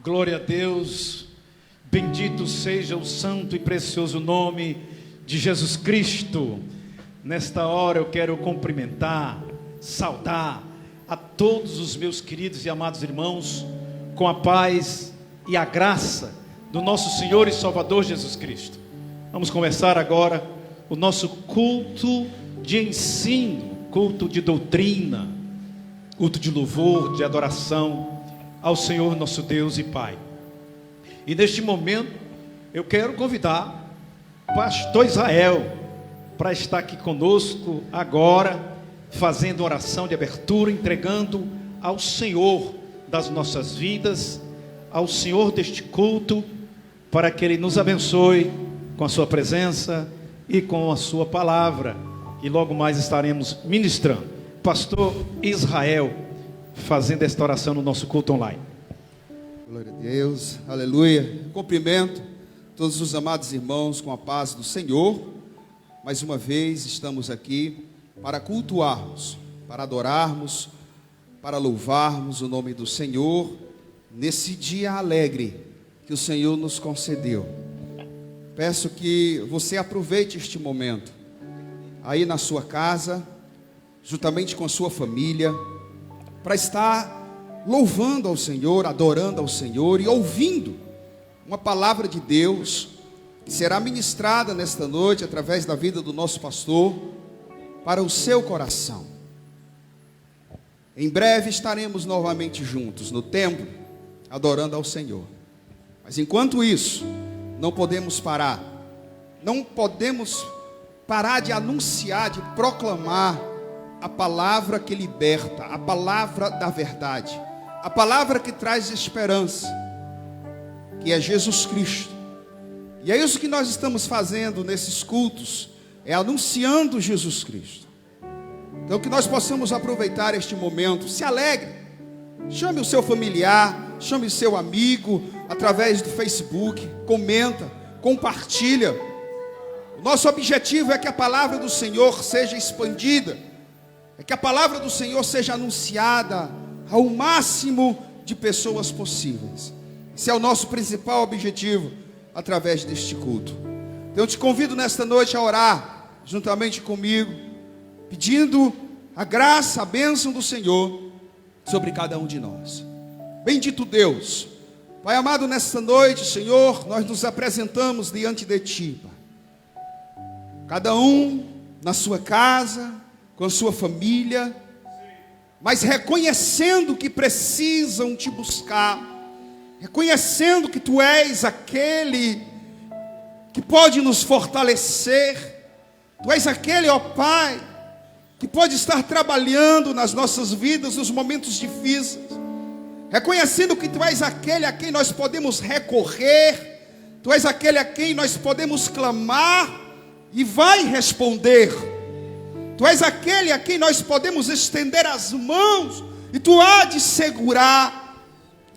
Glória a Deus, bendito seja o santo e precioso nome de Jesus Cristo. Nesta hora eu quero cumprimentar, saudar a todos os meus queridos e amados irmãos com a paz e a graça do nosso Senhor e Salvador Jesus Cristo. Vamos começar agora o nosso culto de ensino, culto de doutrina, culto de louvor, de adoração ao Senhor nosso Deus e Pai. E neste momento eu quero convidar o pastor Israel para estar aqui conosco agora, fazendo oração de abertura, entregando ao Senhor das nossas vidas, ao Senhor deste culto, para que Ele nos abençoe com a sua presença e com a sua palavra, e logo mais estaremos ministrando. Pastor Israel, fazendo esta oração no nosso culto online. Glória a Deus, aleluia. Cumprimento todos os amados irmãos com a paz do Senhor. Mais uma vez estamos aqui para cultuarmos, para adorarmos, para louvarmos o nome do Senhor nesse dia alegre que o Senhor nos concedeu. Peço que você aproveite este momento aí na sua casa, juntamente com a sua família, para estar louvando ao Senhor, adorando ao Senhor e ouvindo uma palavra de Deus que será ministrada nesta noite através da vida do nosso pastor para o seu coração. Em breve estaremos novamente juntos no templo, adorando ao Senhor. Mas enquanto isso, não podemos parar de anunciar, de proclamar a palavra que liberta, a palavra da verdade, a palavra que traz esperança, que é Jesus Cristo. E é isso que nós estamos fazendo nesses cultos, é anunciando Jesus Cristo. Então que nós possamos aproveitar este momento, se alegre, chame o seu familiar, chame o seu amigo, através do Facebook, comenta, compartilha. O nosso objetivo é que a palavra do Senhor seja expandida, é que a palavra do Senhor seja anunciada ao máximo de pessoas possíveis. Esse é o nosso principal objetivo através deste culto. Então eu te convido nesta noite a orar juntamente comigo, pedindo a graça, a bênção do Senhor sobre cada um de nós. Bendito Deus, Pai amado, nesta noite, Senhor, nós nos apresentamos diante de Ti, Pai. Cada um na sua casa, com a sua família, mas reconhecendo que precisam Te buscar, reconhecendo que Tu és aquele que pode nos fortalecer, Tu és aquele, ó Pai, que pode estar trabalhando nas nossas vidas nos momentos difíceis, reconhecendo que Tu és aquele a quem nós podemos recorrer, Tu és aquele a quem nós podemos clamar e vai responder. Tu és aquele a quem nós podemos estender as mãos e Tu há de segurar.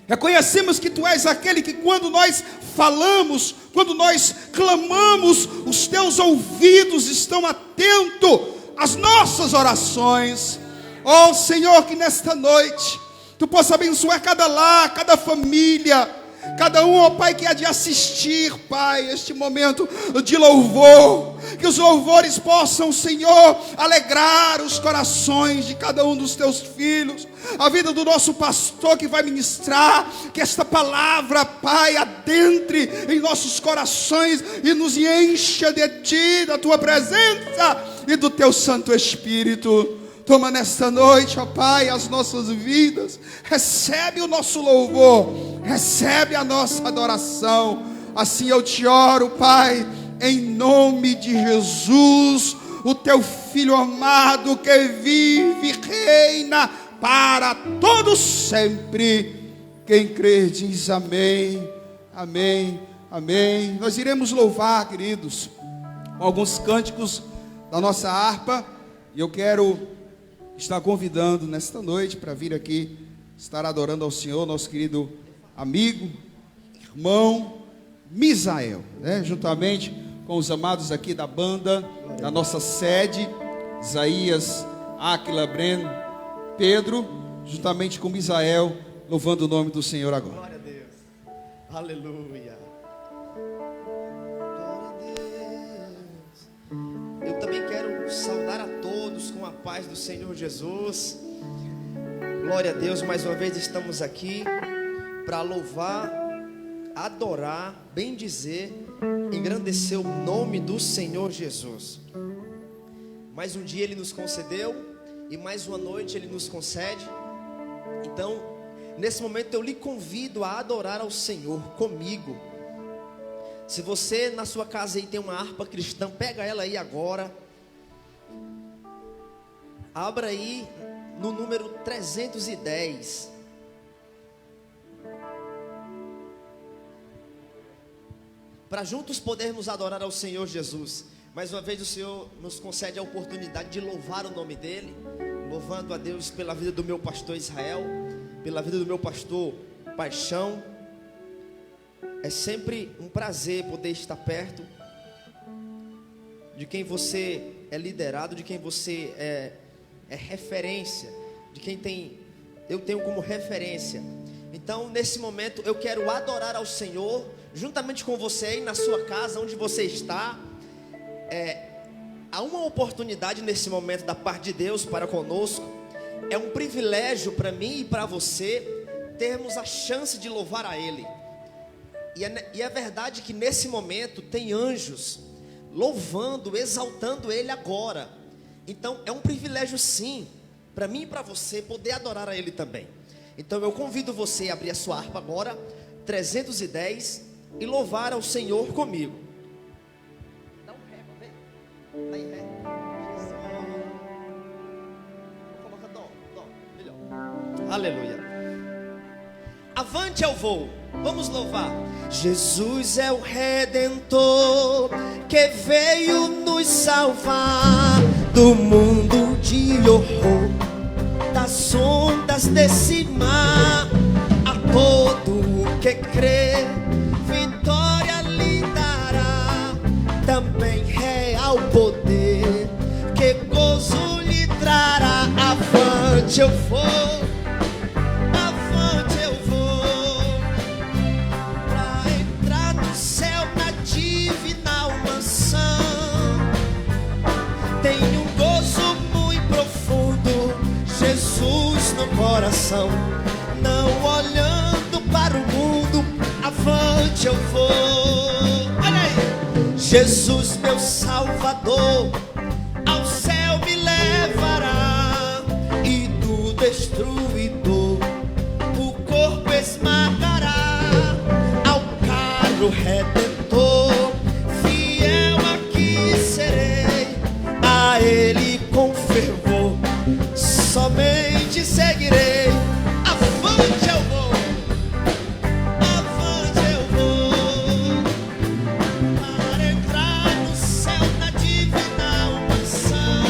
Reconhecemos que Tu és aquele que quando nós falamos, quando nós clamamos, os Teus ouvidos estão atentos às nossas orações. Ó Senhor, que nesta noite Tu possa abençoar cada lar, cada família, cada um, ó Pai, que há de assistir, Pai, este momento de louvor. Que os louvores possam, Senhor, alegrar os corações de cada um dos Teus filhos. A vida do nosso pastor que vai ministrar, que esta palavra, Pai, adentre em nossos corações e nos encha de Ti, da Tua presença e do Teu Santo Espírito. Toma nesta noite, ó Pai, as nossas vidas. Recebe o nosso louvor, recebe a nossa adoração. Assim eu te oro, Pai, em nome de Jesus, o Teu Filho amado que vive e reina para todos sempre. Quem crê diz amém, amém, amém. Nós iremos louvar, queridos, alguns cânticos da nossa harpa. E eu quero estar convidando nesta noite para vir aqui estar adorando ao Senhor, nosso querido amigo, irmão Misael, né? Juntamente com os amados aqui da banda, da nossa sede, Isaías, Áquila, Breno, Pedro, juntamente com Misael, louvando o nome do Senhor agora. Glória a Deus. Aleluia. Glória a Deus. Eu também quero saudar a todos com a paz do Senhor Jesus. Glória a Deus, mais uma vez estamos aqui para louvar, adorar, bendizer, engrandecer o nome do Senhor Jesus. Mais um dia Ele nos concedeu e mais uma noite Ele nos concede. Então, nesse momento eu lhe convido a adorar ao Senhor comigo. Se você na sua casa aí tem uma harpa cristã, pega ela aí agora. Abra aí no número 310. Para juntos podermos adorar ao Senhor Jesus. Mais uma vez o Senhor nos concede a oportunidade de louvar o nome dEle. Louvando a Deus pela vida do meu pastor Israel, pela vida do meu pastor Paixão. É sempre um prazer poder estar perto de quem você é liderado, de quem você é referência, de quem eu tenho como referência. Então, nesse momento, eu quero adorar ao Senhor, juntamente com você aí na sua casa, onde você está. Há uma oportunidade nesse momento da parte de Deus para conosco. É um privilégio para mim e para você termos a chance de louvar a Ele. E é verdade que nesse momento tem anjos louvando, exaltando Ele agora. Então é um privilégio sim, para mim e para você poder adorar a Ele também. Então eu convido você a abrir a sua harpa agora, 310, e louvar ao Senhor comigo. Dá um ré, vem. Dá em ré. Coloca dó, melhor. Aleluia. Avante ao voo, vamos louvar. Jesus é o Redentor que veio nos salvar do mundo de horror, das ondas desse mar. A todo o que crê, vitória lhe dará. Também real poder, que gozo lhe trará. Avante eu vou, avante eu vou, pra entrar no céu na divina mansão. Tenho um gozo muito profundo, Jesus no coração. Não olhando para o mundo, avante eu vou. Olha aí, Jesus meu Salvador, ao céu me levará. E do destruidor o corpo esmagará. Ao carro redentor, fiel aqui serei. A Ele com fervor somente seguirei. Avante eu vou, avante eu vou, para entrar no céu na divina mansão.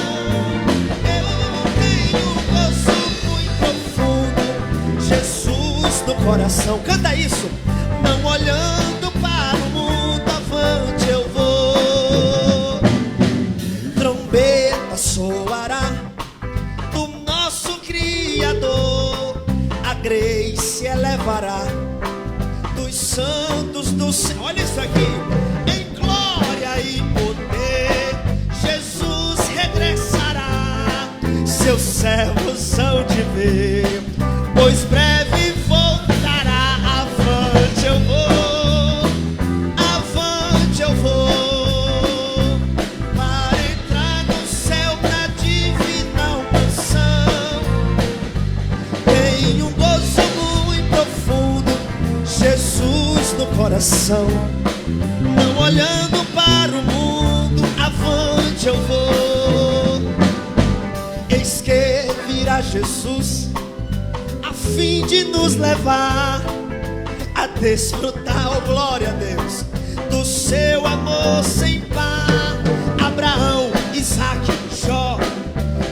Eu tenho um gozo muito profundo, Jesus no coração. Canta isso. Não olhando para o mundo, avante eu vou. Trombeta soará do nosso Criador, a Grace elevará dos santos do céu. Olha isso aqui, em glória e poder, Jesus regressará. Seus servos hão de ver, pois breve voltará. Avante eu vou, avante eu vou, para entrar no céu na divina mansão. Tenho um gozo muito profundo, Jesus no coração. Não olhando para o mundo, avante eu vou. Eis que virá Jesus, a fim de nos levar a desfrutar, oh glória a Deus, do seu amor sem par. Abraão, Isaque, Jó,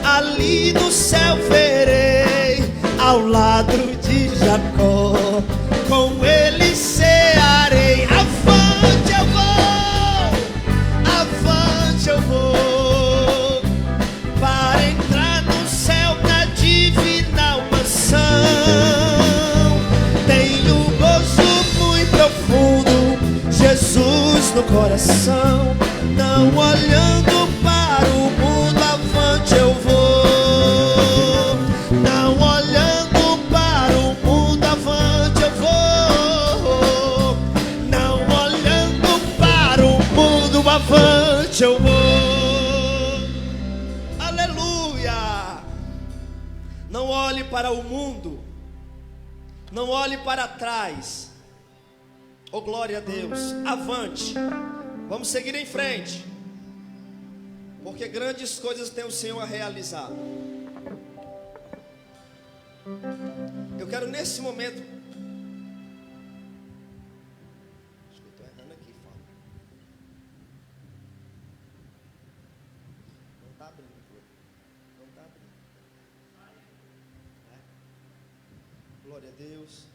ali no céu verei, ao lado de Jacó, com ele cearei. Avante eu vou, avante eu vou, para entrar no céu na divina mansão. Tenho um gozo muito profundo, no coração, não olhando para o mundo, avante eu vou. Não olhando para o mundo, avante eu vou. Não olhando para o mundo, avante eu vou. Aleluia! Não olhe para o mundo, não olhe para trás. Oh, glória a Deus, avante, vamos seguir em frente, porque grandes coisas tem o Senhor a realizar. Eu quero nesse momento, acho que eu estou errando aqui, fala. Não está abrindo, não está abrindo. Glória a Deus.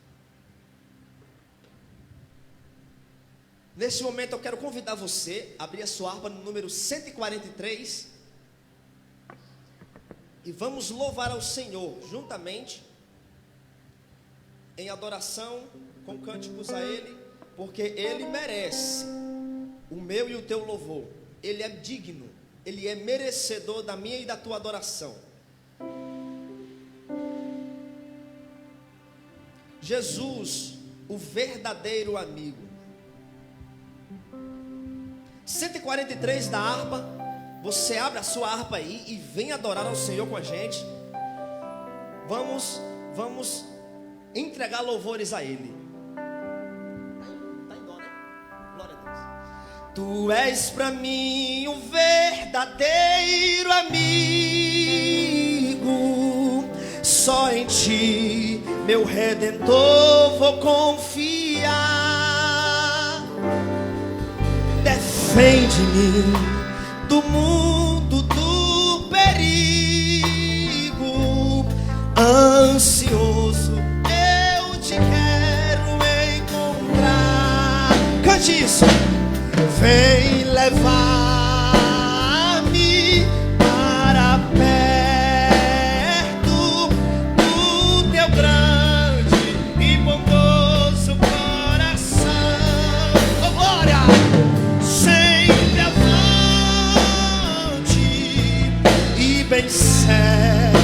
Nesse momento eu quero convidar você a abrir a sua harpa no número 143 e vamos louvar ao Senhor juntamente em adoração com cânticos a Ele, porque Ele merece o meu e o teu louvor. Ele é digno, Ele é merecedor da minha e da tua adoração. Jesus, o verdadeiro amigo. 143 da harpa. Você abre a sua harpa aí e vem adorar ao Senhor com a gente. Vamos entregar louvores a Ele. Tá em dó, né? Glória a Deus. Tu és pra mim um verdadeiro amigo. Só em Ti, meu Redentor, vou confiar. Defende-me do mundo do perigo. Ansioso eu te quero encontrar. Cante isso. Vem levar-me para perto do teu grande e bondoso coração. Oh, glória! Sempre avante e bem certo.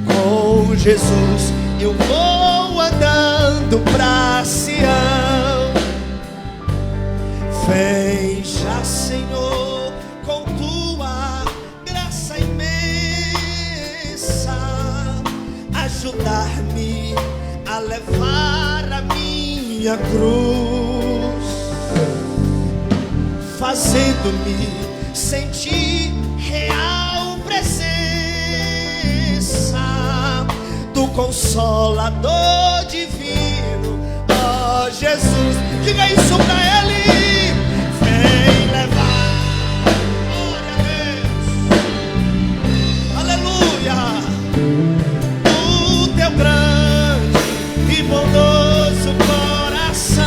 Com Jesus eu vou andando pra Sião. Vem já, Senhor, com tua graça imensa, ajudar-me a levar a minha cruz, fazendo-me sentir real presença do Consolador divino. Ó Jesus, diga isso pra Ele. Vem levar, glória a Deus, aleluia, o teu grande e bondoso coração.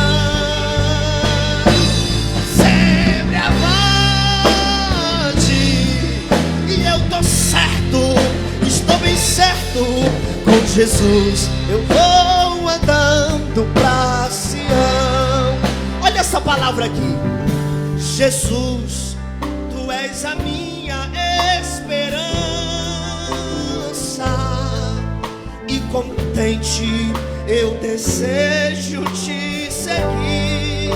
Sempre avante, e eu tô certo, estou bem certo. Com Jesus eu vou andando pra Sião. Olha essa palavra aqui. Jesus, Tu és a minha esperança, e contente eu desejo Te seguir.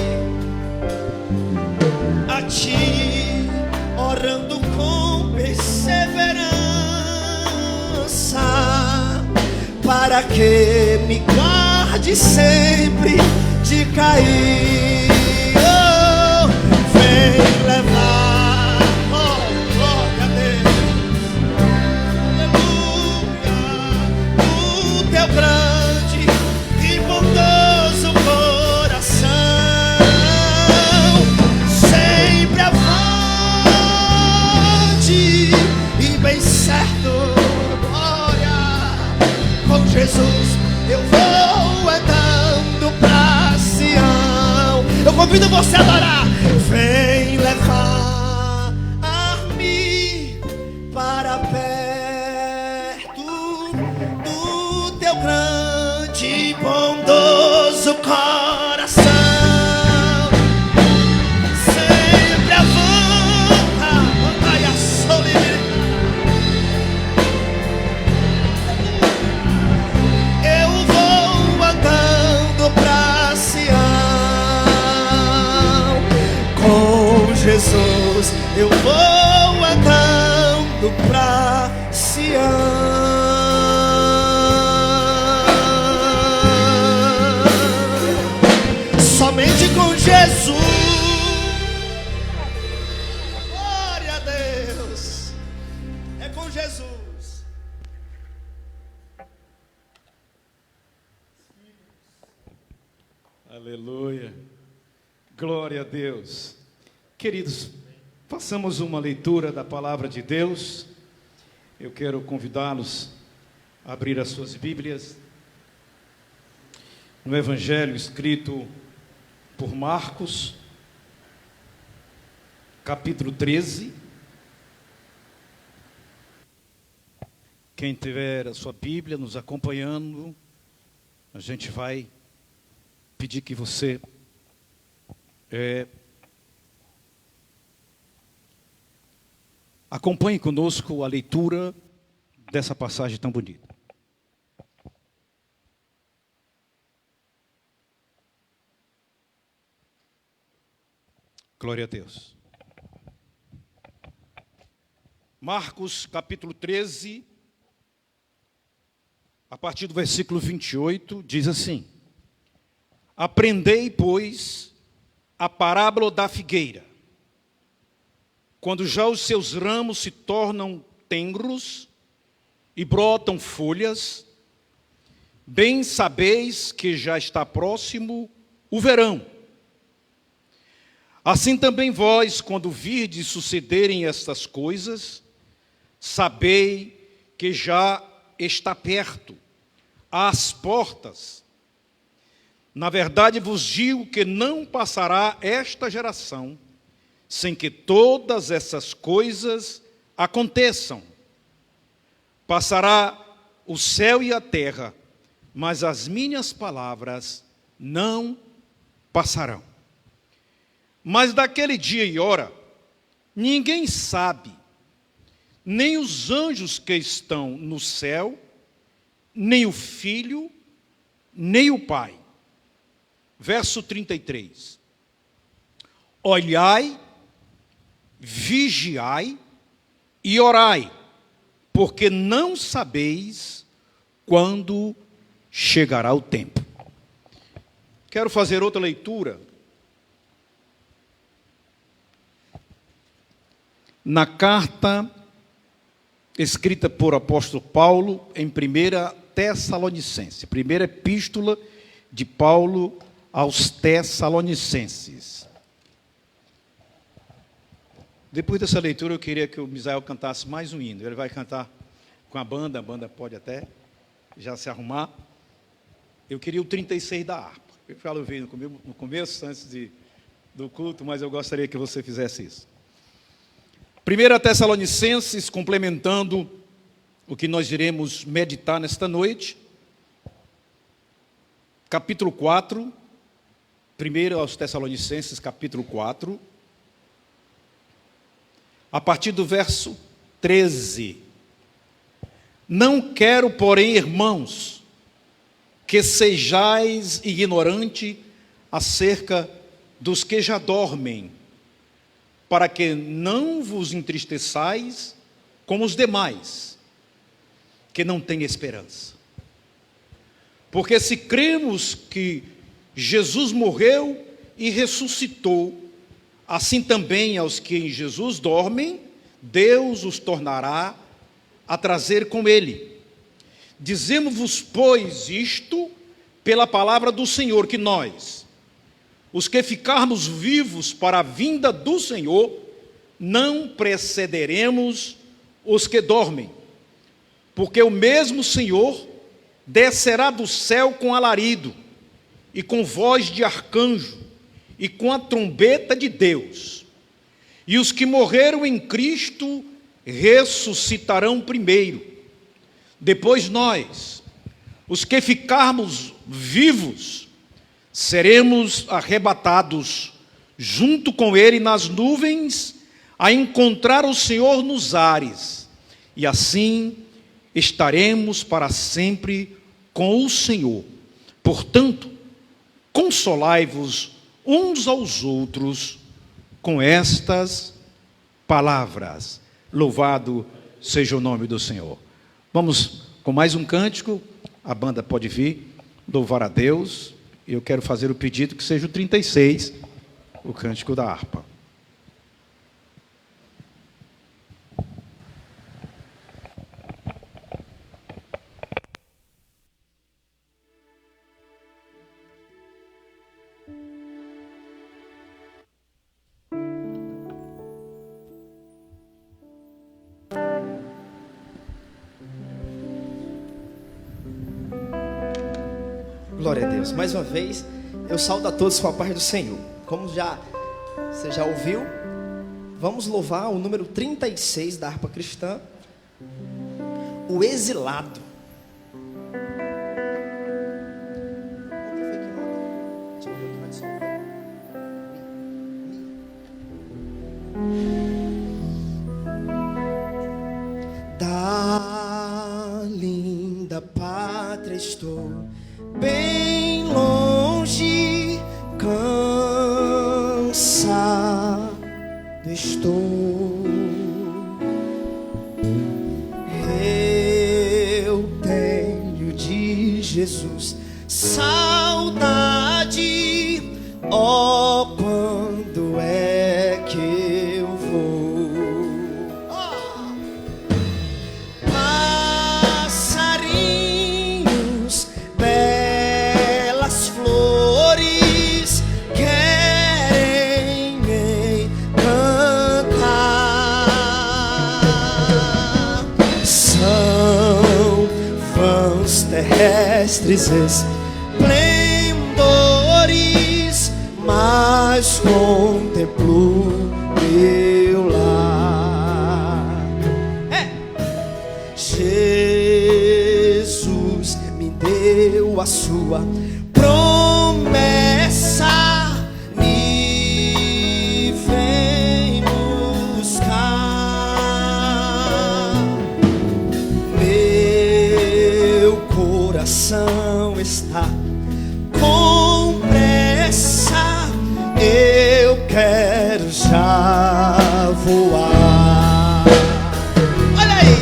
A Ti, orando com perseverança, para que me guarde sempre de cair. Oh, vem levar, oh, glória a Deus, aleluia, o teu grande e bondoso coração. Sempre avante e bem certo, glória. Com Jesus eu vou andando pra Sião. Eu convido você a adorar. Vem levar-me para perto do teu grande e bondoso coração. Jesus, eu vou andando pra Sião. Somente com Jesus. Glória a Deus. É com Jesus. Aleluia. Glória a Deus. Queridos, façamos uma leitura da palavra de Deus. Eu quero convidá-los a abrir as suas Bíblias no Evangelho escrito por Marcos, capítulo 13. Quem tiver a sua Bíblia nos acompanhando, a gente vai pedir que você acompanhe conosco a leitura dessa passagem tão bonita. Glória a Deus. Marcos capítulo 13, a partir do versículo 28, diz assim: Aprendei, pois, a parábola da figueira. Quando já os seus ramos se tornam tenros e brotam folhas, bem sabeis que já está próximo o verão. Assim também vós, quando virdes sucederem estas coisas, sabei que já está perto, às portas. Na verdade vos digo que não passará esta geração sem que todas essas coisas aconteçam. Passará o céu e a terra, mas as minhas palavras não passarão. Mas daquele dia e hora, ninguém sabe, nem os anjos que estão no céu, nem o Filho, nem o Pai. Verso 33. Olhai, vigiai e orai, porque não sabeis quando chegará o tempo. Quero fazer outra leitura na carta escrita por apóstolo Paulo em 1 Tessalonicenses, primeira epístola de Paulo aos Tessalonicenses. Depois dessa leitura eu queria que o Misael cantasse mais um hino. Ele vai cantar com a banda pode até já se arrumar. Eu queria o 36 da harpa. Eu falo no começo, antes do culto, mas eu gostaria que você fizesse isso. 1 Tessalonicenses, complementando o que nós iremos meditar nesta noite, capítulo 4, 1 aos Tessalonicenses, capítulo 4, a partir do verso 13. Não quero, porém, irmãos, que sejais ignorantes acerca dos que já dormem, para que não vos entristeçais como os demais, que não têm esperança. Porque se cremos que Jesus morreu e ressuscitou, assim também aos que em Jesus dormem, Deus os tornará a trazer com ele. Dizemos-vos, pois, isto pela palavra do Senhor, que nós, os que ficarmos vivos para a vinda do Senhor, não precederemos os que dormem, porque o mesmo Senhor descerá do céu com alarido, e com voz de arcanjo, e com a trombeta de Deus. E os que morreram em Cristo ressuscitarão primeiro. Depois nós, os que ficarmos vivos, seremos arrebatados junto com ele nas nuvens, a encontrar o Senhor nos ares, e assim estaremos para sempre com o Senhor. Portanto, consolai-vos uns aos outros com estas palavras: louvado seja o nome do Senhor. Vamos com mais um cântico, a banda pode vir, louvar a Deus. Eu quero fazer o pedido que seja o 36, o cântico da harpa. Glória a Deus. Mais uma vez, eu saúdo a todos com a paz do Senhor. Como você já ouviu, vamos louvar o número 36 da harpa cristã, o exilado. Da linda pátria estou bem longe, cansado estou. Eu tenho de Jesus saudade. Oh, quando é que eu vou? Passarinhos, belas flores querem me cantar. São vãos terrestres esplendores, mas contemplo meu lar. Jesus me deu a sua promessa, me vem buscar. Meu coração está com pressa, eu quero já voar. Olha aí,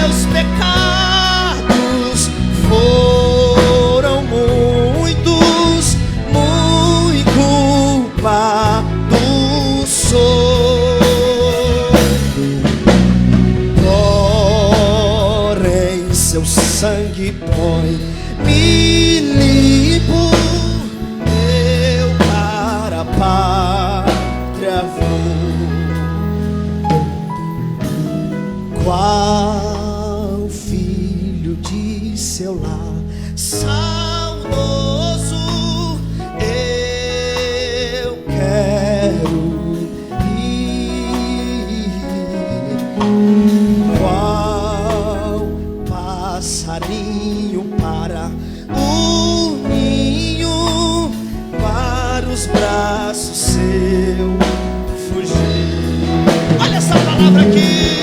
meus pecados foram muitos, muito culpado sou. Porém, seu sangue põe-me limpo, eu para a pátria vou. Qual filho de seu lar saudoso, eu quero ir. Qual passarinho para o ninho, para os braços seu fugir. Olha essa palavra aqui.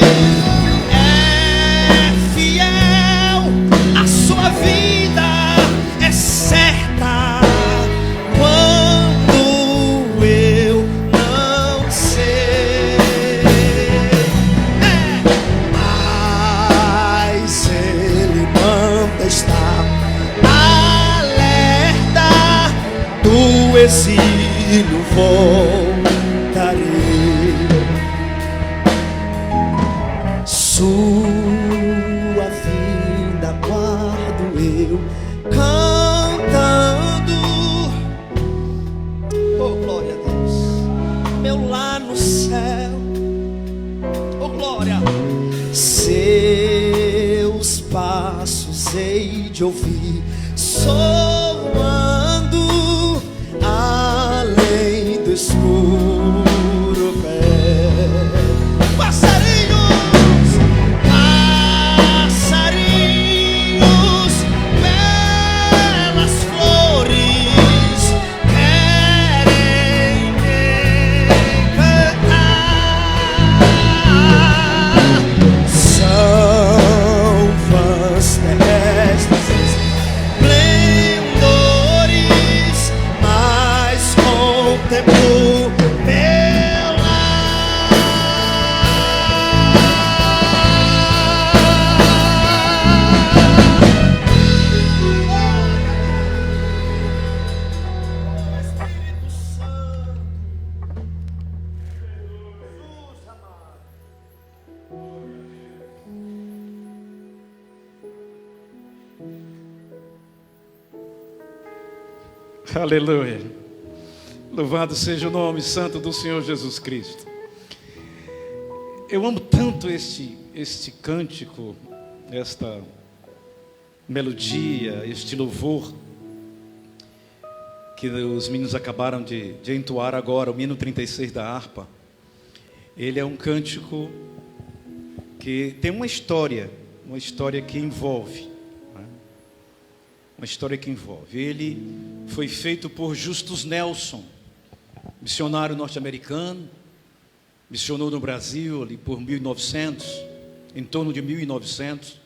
É fiel, a sua vida é certa. Quando eu não sei, mas ele manda estar alerta, do exílio voltarei. Sua vinda aguardo eu cantando. Oh, glória a Deus. Meu lar no céu. Oh, glória. Seus passos hei de ouvir soando além do escuro pé. Passarinhos, passarinhos, belas flores querem me cantar. São vãs terrestres esplendores, Aleluia. Louvado seja o nome santo do Senhor Jesus Cristo. Eu amo tanto este cântico, esta melodia, este louvor que os meninos acabaram de entoar agora, o hino 36 da harpa. Ele é um cântico que tem uma história que envolve, né? Uma história que envolve. Ele foi feito por Justus Nelson, missionário norte-americano, missionou no Brasil ali por 1900, em torno de 1900,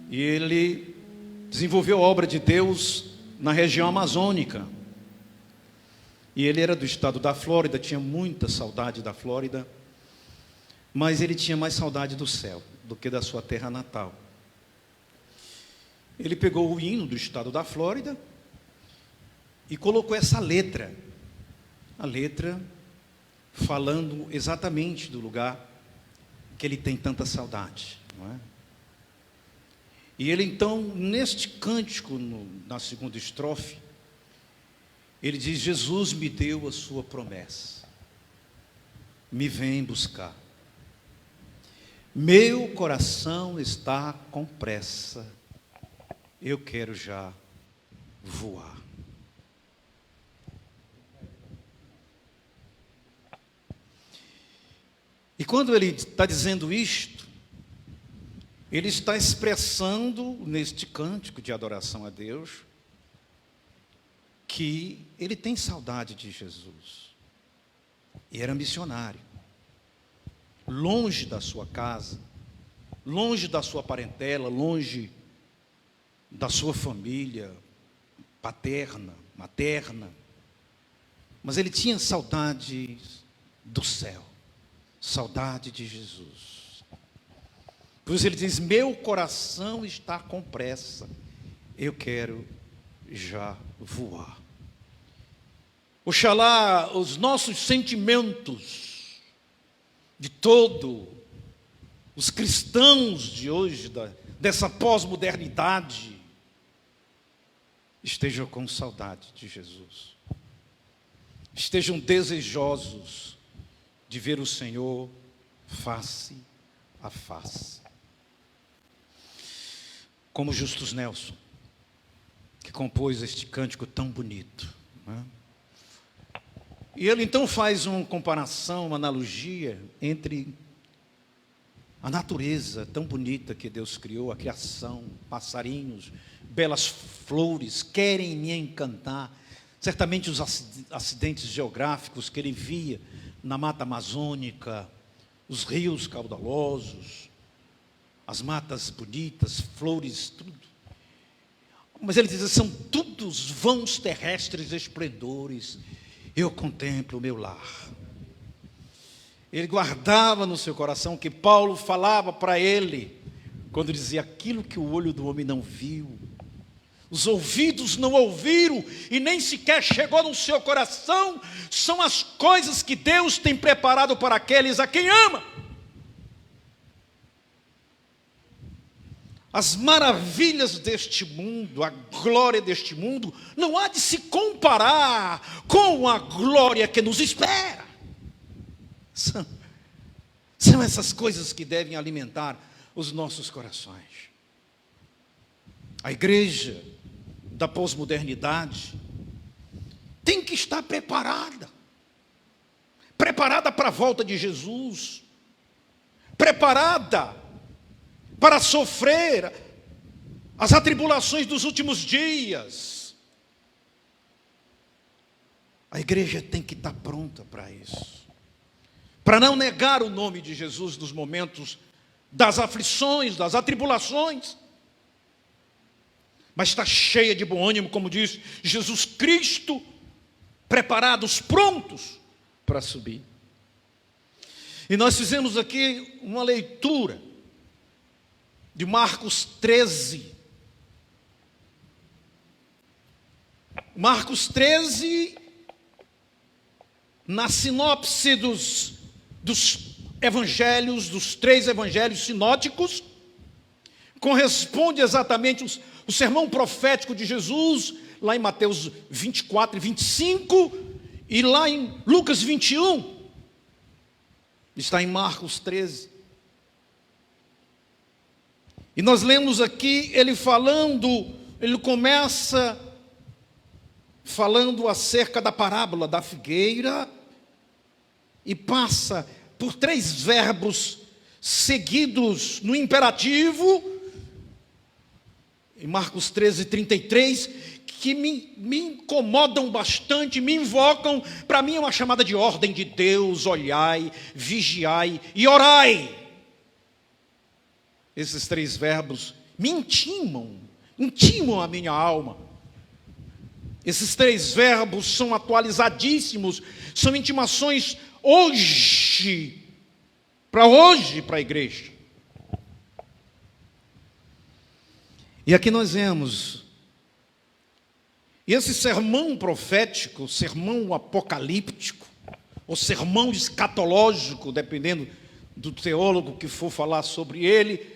e ele desenvolveu a obra de Deus na região amazônica. E ele era do estado da Flórida, tinha muita saudade da Flórida, mas ele tinha mais saudade do céu do que da sua terra natal. Ele pegou o hino do estado da Flórida e colocou essa letra, a letra falando exatamente do lugar que ele tem tanta saudade, não é? E ele então, neste cântico, na segunda estrofe, ele diz: Jesus me deu a sua promessa, me vem buscar, meu coração está com pressa, eu quero já voar. E quando ele está dizendo isto, ele está expressando neste cântico de adoração a Deus que ele tem saudade de Jesus. E era missionário, longe da sua casa, longe da sua parentela, longe da sua família paterna, materna. Mas ele tinha saudade do céu, saudade de Jesus. Por isso ele diz: meu coração está com pressa, eu quero já voar. Oxalá os nossos sentimentos de todos os cristãos de hoje, dessa pós-modernidade, estejam com saudade de Jesus, estejam desejosos de ver o Senhor face a face. Como Justus Nelson, que compôs este cântico tão bonito, né? E ele então faz uma comparação, uma analogia entre a natureza tão bonita que Deus criou, a criação, passarinhos, belas flores, querem me encantar. Certamente os acidentes geográficos que ele via na mata amazônica, os rios caudalosos, as matas bonitas, flores, tudo. Mas ele diz: são todos vãos terrestres esplendores, eu contemplo o meu lar. Ele guardava no seu coração que Paulo falava para ele, quando dizia: aquilo que o olho do homem não viu, os ouvidos não ouviram e nem sequer chegou no seu coração, são as coisas que Deus tem preparado para aqueles a quem ama. As maravilhas deste mundo, a glória deste mundo, não há de se comparar com a glória que nos espera. São essas coisas que devem alimentar os nossos corações. A igreja da pós-modernidade tem que estar preparada para a volta de Jesus, preparada para sofrer as atribulações dos últimos dias. A igreja tem que estar pronta para isso, para não negar o nome de Jesus nos momentos das aflições, das atribulações, mas está cheia de bom ânimo, como diz Jesus Cristo, preparados, prontos para subir. E nós fizemos aqui uma leitura de Marcos 13. Marcos 13, na sinopse dos evangelhos, dos 3 evangelhos sinóticos, corresponde exatamente o sermão profético de Jesus, lá em Mateus 24 e 25, e lá em Lucas 21, está em Marcos 13. E nós lemos aqui ele começa falando acerca da parábola da figueira, e passa por 3 verbos seguidos no imperativo, em Marcos 13, 33, que me incomodam bastante, me invocam. Para mim é uma chamada de ordem de Deus: olhai, vigiai e orai. Esses 3 verbos me intimam a minha alma. Esses 3 verbos são atualizadíssimos, são intimações hoje, para a igreja. E aqui nós vemos, esse sermão profético, sermão apocalíptico, ou sermão escatológico, dependendo do teólogo que for falar sobre ele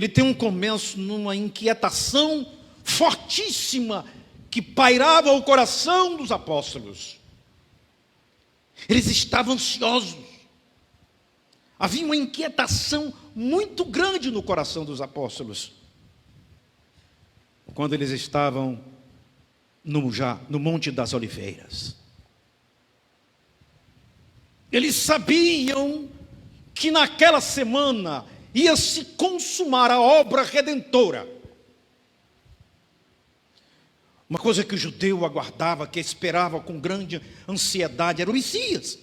tem um começo numa inquietação fortíssima que pairava o coração dos apóstolos. Eles estavam ansiosos. Havia uma inquietação muito grande no coração dos apóstolos, quando eles estavam no Monte das Oliveiras. Eles sabiam que naquela semana ia se consumar a obra redentora. Uma coisa que o judeu aguardava, que esperava com grande ansiedade, era o Messias.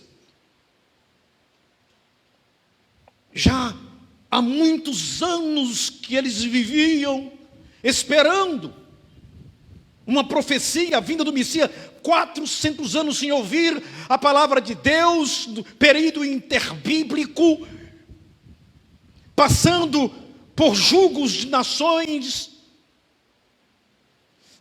Já há muitos anos que eles viviam esperando uma profecia vinda do Messias, 400 anos sem ouvir a palavra de Deus, do período interbíblico, passando por julgos de nações.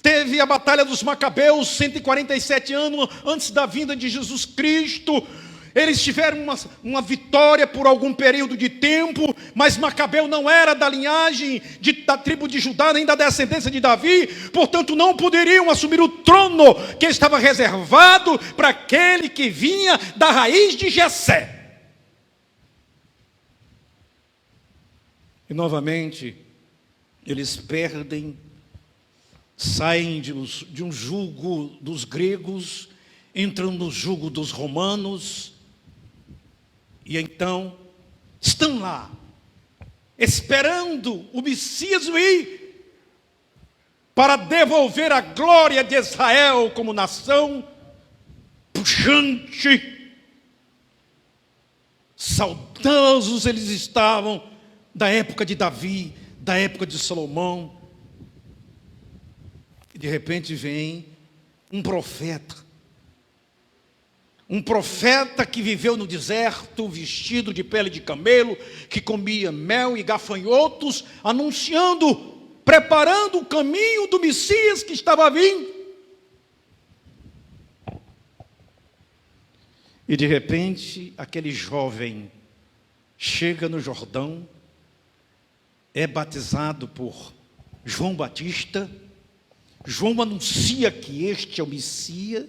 Teve a batalha dos Macabeus, 147 anos antes da vinda de Jesus Cristo. Eles tiveram uma vitória por algum período de tempo, mas Macabeu não era da linhagem da tribo de Judá, nem da descendência de Davi, portanto não poderiam assumir o trono que estava reservado para aquele que vinha da raiz de Jessé. E novamente, eles perdem, saem de um jugo dos gregos, entram no jugo dos romanos, e então estão lá, esperando o Messias vir, para devolver a glória de Israel como nação pujante. Saudosos eles estavam da época de Davi, da época de Salomão. E de repente vem um profeta que viveu no deserto, vestido de pele de camelo, que comia mel e gafanhotos, anunciando, preparando o caminho do Messias que estava vindo. E de repente, aquele jovem chega no Jordão, é batizado por João Batista. João anuncia que este é o Messias.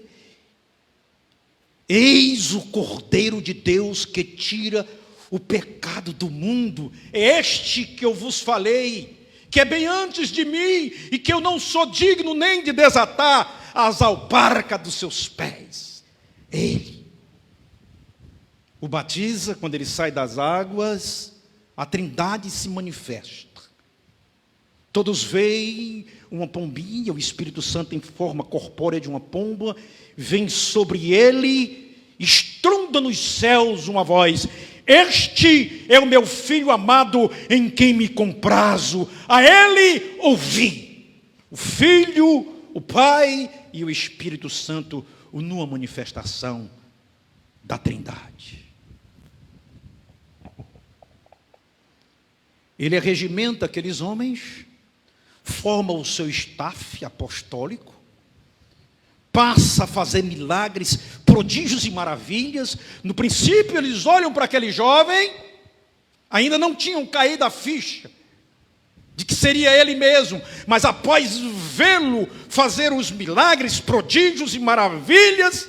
Eis o Cordeiro de Deus que tira o pecado do mundo. É este que eu vos falei, que é bem antes de mim, e que eu não sou digno nem de desatar as alparcas dos seus pés. Ele o batiza. Quando ele sai das águas, a Trindade se manifesta. Todos veem uma pombinha, o Espírito Santo em forma corpórea de uma pomba, vem sobre ele, estronda nos céus uma voz: este é o meu Filho amado, em quem me comprazo, a ele ouvi. O Filho, o Pai e o Espírito Santo, numa manifestação da Trindade. Ele regimenta aqueles homens, forma o seu staff apostólico, passa a fazer milagres, prodígios e maravilhas. No princípio eles olham para aquele jovem, ainda não tinham caído a ficha de que seria ele mesmo, mas após vê-lo fazer os milagres, prodígios e maravilhas,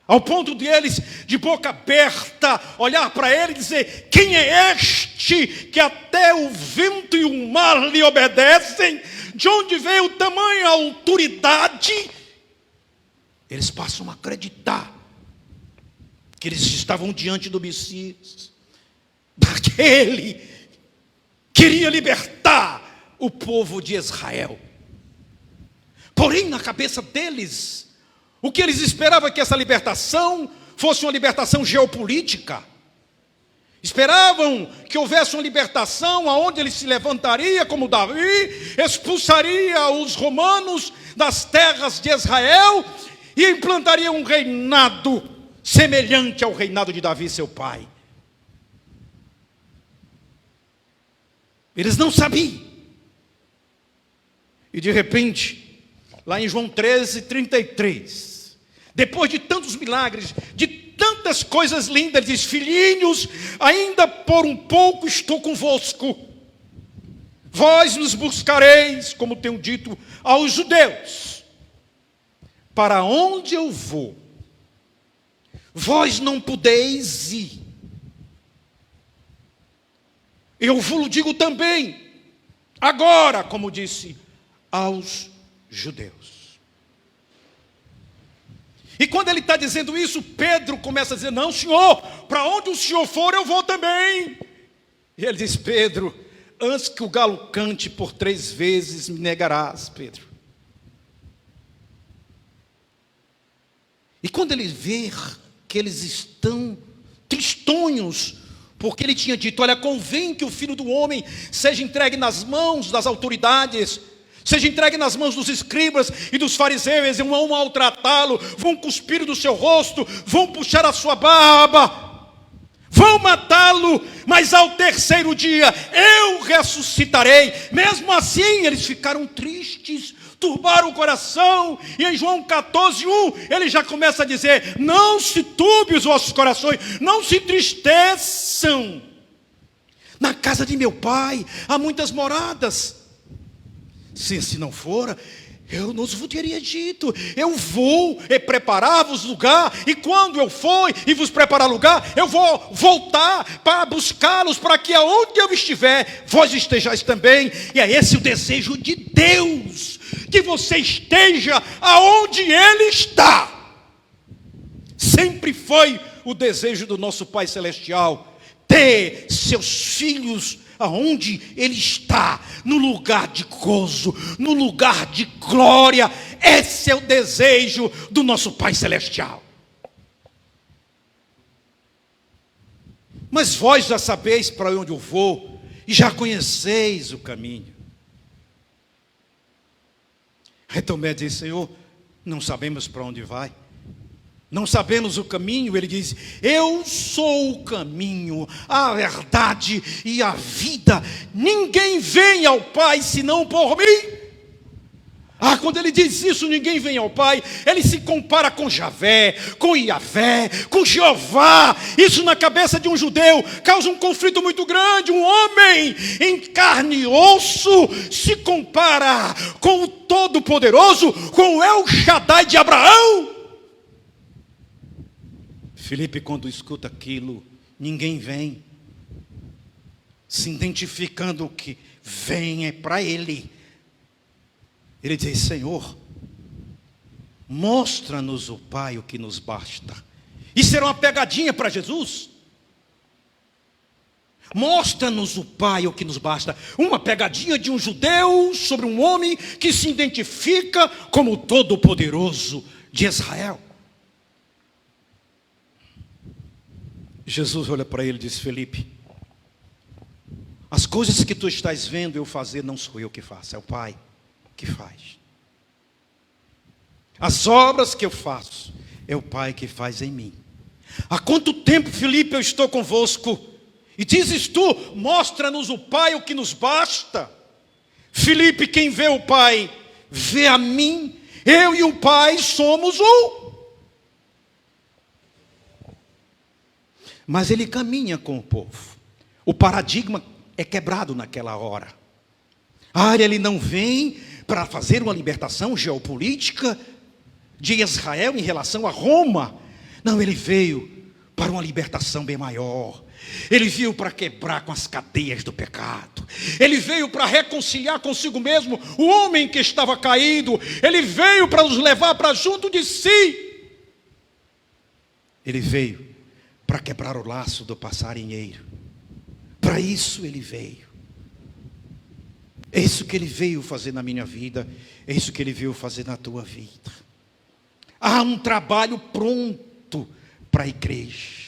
ao ponto de eles, de boca aberta, olhar para ele e dizer: quem é este que até o vento e o mar lhe obedecem? De onde veio tamanha autoridade? Eles passam a acreditar que eles estavam diante do Messias, daquele que iria libertar o povo de Israel. Porém, na cabeça deles, o que eles esperavam é que essa libertação fosse uma libertação geopolítica. Esperavam que houvesse uma libertação onde ele se levantaria como Davi, expulsaria os romanos das terras de Israel e implantaria um reinado semelhante ao reinado de Davi, seu pai. Eles não sabiam. E de repente, lá em João 13:33, depois de tantos milagres, de tantas coisas lindas, ele diz: filhinhos, ainda por um pouco estou convosco. Vós nos buscareis, como tenho dito aos judeus. Para onde eu vou, vós não podeis ir. Eu vos digo também, agora, como disse aos judeus. E quando ele está dizendo isso, Pedro começa a dizer: não, Senhor, para onde o Senhor for, eu vou também. E ele diz: Pedro, antes que o galo cante por 3 vezes, me negarás, Pedro. E quando ele vê que eles estão tristonhos, porque ele tinha dito: olha, convém que o Filho do Homem seja entregue nas mãos das autoridades, seja entregue nas mãos dos escribas e dos fariseus, e vão maltratá-lo, vão cuspir do seu rosto, vão puxar a sua barba, vão matá-lo, mas ao 3º dia eu ressuscitarei. Mesmo assim eles ficaram tristes, turbaram o coração, e em João 14:1 ele já começa a dizer: não se turbe os vossos corações, não se entristeçam. Na casa de meu pai há muitas moradas. Se assim não fora, eu nos vos teria dito: eu vou preparar-vos lugar, e quando eu for e vos preparar lugar, eu vou voltar para buscá-los, para que aonde eu estiver, vós estejais também. E é esse o desejo de Deus, que você esteja aonde Ele está. Sempre foi o desejo do nosso Pai Celestial, ter seus filhos aonde Ele está, no lugar de gozo, no lugar de glória. Esse é o desejo do nosso Pai Celestial. Mas vós já sabeis para onde eu vou, e já conheceis o caminho. Aí Tomé diz: Senhor, não sabemos para onde vai, não sabemos o caminho. Ele diz: eu sou o caminho, a verdade e a vida. Ninguém vem ao Pai senão por mim. Quando ele diz isso, ninguém vem ao Pai, ele se compara com Javé, com Iavé, com Jeová. Isso na cabeça de um judeu causa um conflito muito grande. Um homem em carne e osso se compara com o Todo-Poderoso, com o El Shaddai de Abraão. Filipe, quando escuta aquilo, ninguém vem, se identificando que vem é para ele. Ele diz: Senhor, mostra-nos o Pai, o que nos basta. Isso era uma pegadinha para Jesus. Mostra-nos o Pai, o que nos basta. Uma pegadinha de um judeu sobre um homem que se identifica como o Todo-Poderoso de Israel. Jesus olha para ele e diz: Felipe, as coisas que tu estás vendo eu fazer, não sou eu que faço, é o Pai que faz. As obras que eu faço, é o Pai que faz em mim. Há quanto tempo, Felipe, eu estou convosco, e dizes tu: mostra-nos o Pai, o que nos basta. Felipe, quem vê o Pai, vê a mim. Eu e o Pai somos um. Mas ele caminha com o povo. O paradigma é quebrado naquela hora. Ele não vem para fazer uma libertação geopolítica de Israel em relação a Roma. Não, ele veio para uma libertação bem maior. Ele veio para quebrar com as cadeias do pecado. Ele veio para reconciliar consigo mesmo o homem que estava caído. Ele veio para nos levar para junto de si. Ele veio para quebrar o laço do passarinheiro. Para isso ele veio. É isso que ele veio fazer na minha vida. É isso que ele veio fazer na tua vida. Há um trabalho pronto para a igreja.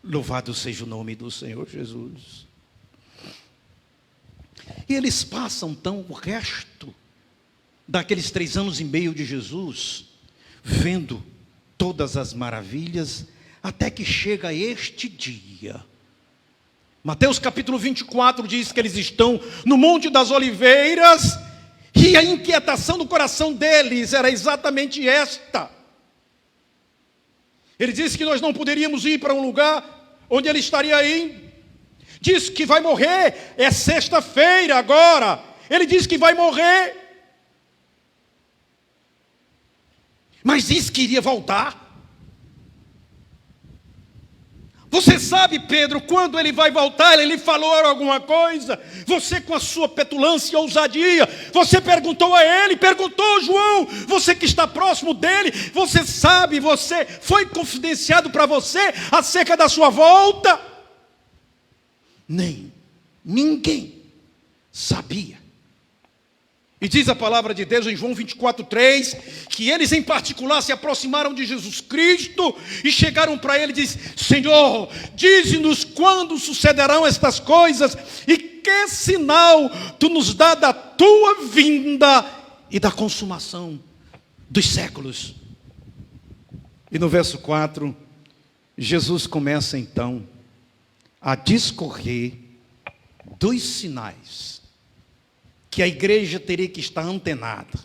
Louvado seja o nome do Senhor Jesus. E eles passam então o resto daqueles 3 anos e meio de Jesus, vendo todas as maravilhas, até que chega este dia. Mateus capítulo 24 diz que eles estão no Monte das Oliveiras, e a inquietação do coração deles era exatamente esta. Ele disse que nós não poderíamos ir para um lugar onde ele estaria indo. Diz que vai morrer, é sexta-feira agora. Ele diz que vai morrer. Mas disse que iria voltar. Você sabe, Pedro, quando ele vai voltar, ele falou alguma coisa? Você com a sua petulância e ousadia, você perguntou a ele, perguntou João, você que está próximo dele, você sabe, você foi confidenciado para você acerca da sua volta? Ninguém sabia. E diz a palavra de Deus em João 24:3, que eles em particular se aproximaram de Jesus Cristo e chegaram para ele e dizem: Senhor, dize-nos quando sucederão estas coisas e que sinal tu nos dá da tua vinda e da consumação dos séculos. E no verso 4, Jesus começa então a discorrer dos sinais que a igreja teria que estar antenada,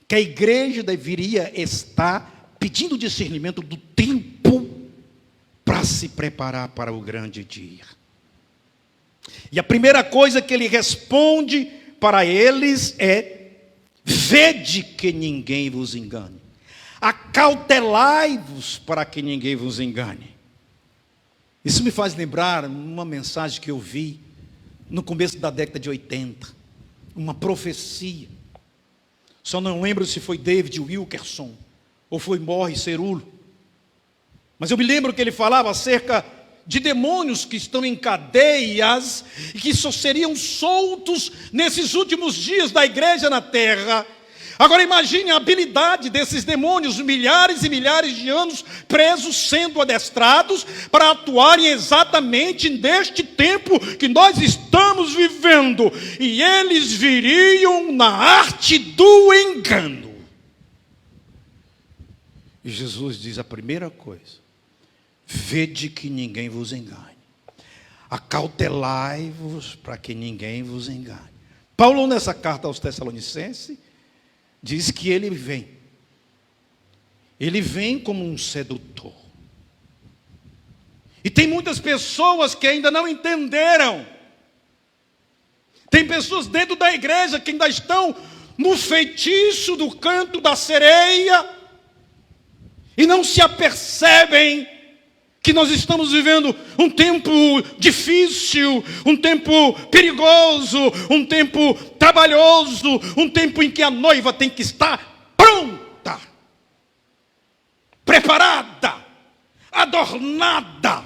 que a igreja deveria estar pedindo discernimento do tempo para se preparar para o grande dia. E a primeira coisa que ele responde para eles é: vede que ninguém vos engane, acautelai-vos para que ninguém vos engane. Isso me faz lembrar uma mensagem que eu vi no começo da década de 80, uma profecia. Só não lembro se foi David Wilkerson ou foi Morris Cerullo. Mas eu me lembro que ele falava acerca de demônios que estão em cadeias e que só seriam soltos nesses últimos dias da igreja na terra. Agora imagine a habilidade desses demônios, milhares e milhares de anos presos, sendo adestrados para atuarem exatamente neste tempo que nós estamos vivendo. E eles viriam na arte do engano. E Jesus diz a primeira coisa: vede que ninguém vos engane, acautelai-vos para que ninguém vos engane. Paulo, nessa carta aos Tessalonicenses, diz que ele vem como um sedutor. E tem muitas pessoas que ainda não entenderam. Tem pessoas dentro da igreja que ainda estão no feitiço do canto da sereia e não se apercebem que nós estamos vivendo um tempo difícil, um tempo perigoso, um tempo trabalhoso, um tempo em que a noiva tem que estar pronta, preparada, adornada,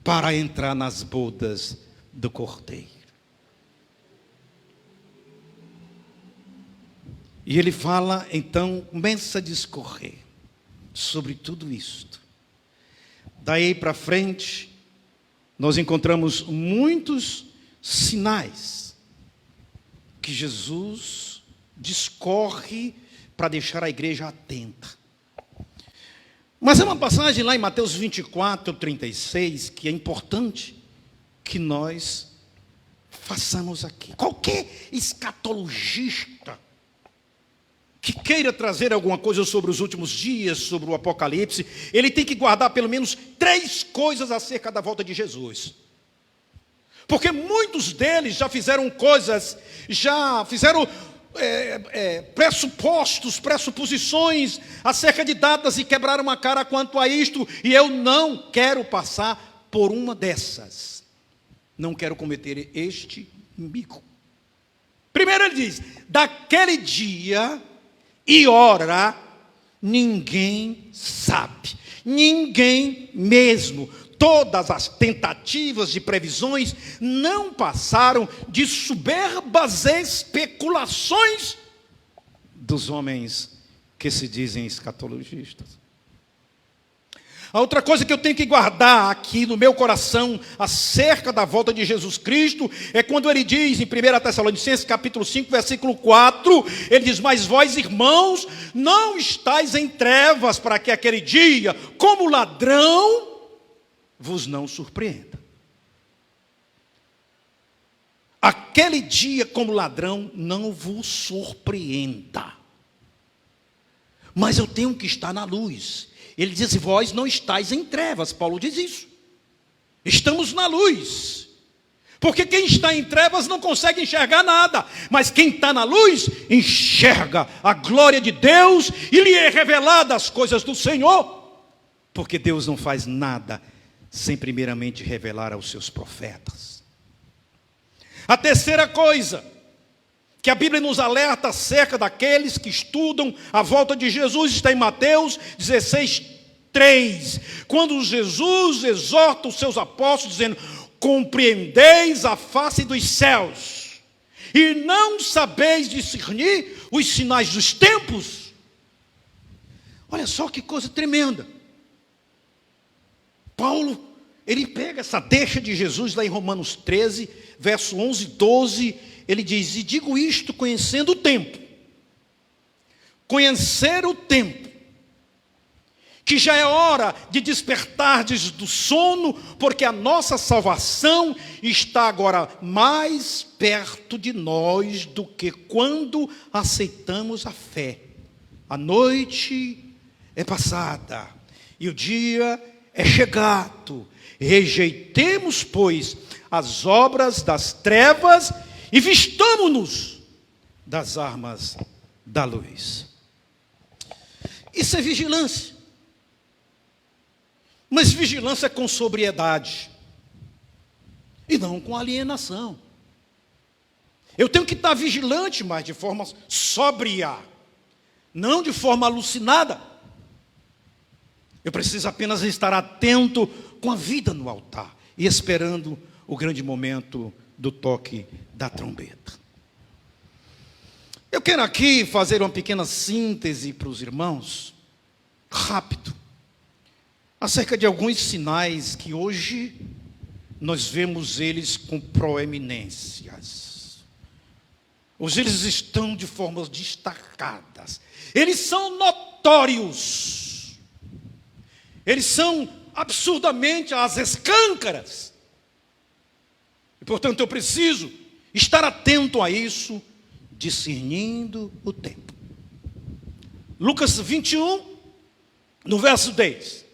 para entrar nas bodas do Cordeiro. E ele fala, então, começa a discorrer sobre tudo isto. Daí para frente, nós encontramos muitos sinais que Jesus discorre para deixar a igreja atenta. Mas é uma passagem lá em Mateus 24:36 que é importante que nós façamos aqui. Qualquer escatologista que queira trazer alguma coisa sobre os últimos dias, sobre o Apocalipse, ele tem que guardar pelo menos 3 coisas acerca da volta de Jesus. Porque muitos deles já fizeram coisas, já fizeram pressuposições acerca de datas e quebraram a cara quanto a isto, e eu não quero passar por uma dessas. Não quero cometer este mico. Primeiro ele diz: daquele dia e hora ninguém sabe, ninguém mesmo. Todas as tentativas de previsões não passaram de soberbas especulações dos homens que se dizem escatologistas. A outra coisa que eu tenho que guardar aqui no meu coração acerca da volta de Jesus Cristo é quando ele diz em 1 Tessalonicenses capítulo 5, versículo 4, ele diz: mas vós, irmãos, não estáis em trevas, para que aquele dia, como ladrão, vos não surpreenda. Aquele dia, como ladrão, não vos surpreenda. Mas eu tenho que estar na luz. Ele diz: vós não estáis em trevas. Paulo diz isso. Estamos na luz. Porque quem está em trevas não consegue enxergar nada. Mas quem está na luz, enxerga a glória de Deus e lhe é revelada as coisas do Senhor. Porque Deus não faz nada sem primeiramente revelar aos seus profetas. A terceira coisa que a Bíblia nos alerta acerca daqueles que estudam a volta de Jesus está em Mateus 16, 3, quando Jesus exorta os seus apóstolos dizendo: compreendeis a face dos céus e não sabeis discernir os sinais dos tempos. Olha só que coisa tremenda. Paulo, ele pega essa deixa de Jesus lá em Romanos 13, verso 11 e 12, ele diz: e digo isto conhecendo o tempo. Conhecer o tempo, que já é hora de despertardes do sono, porque a nossa salvação está agora mais perto de nós do que quando aceitamos a fé. A noite é passada e o dia é chegado. Rejeitemos, pois, as obras das trevas e vistamo-nos das armas da luz. Isso é vigilância. Mas vigilância com sobriedade e não com alienação. Eu tenho que estar vigilante, mas de forma sóbria, não de forma alucinada. Eu preciso apenas estar atento com a vida no altar e esperando o grande momento do toque da trombeta. Eu quero aqui fazer uma pequena síntese para os irmãos, rápido, acerca de alguns sinais que hoje nós vemos eles com proeminências. Hoje eles estão de formas destacadas. Eles são notórios. Eles são absurdamente às escâncaras. E, portanto, eu preciso estar atento a isso, discernindo o tempo. Lucas 21, no verso 10.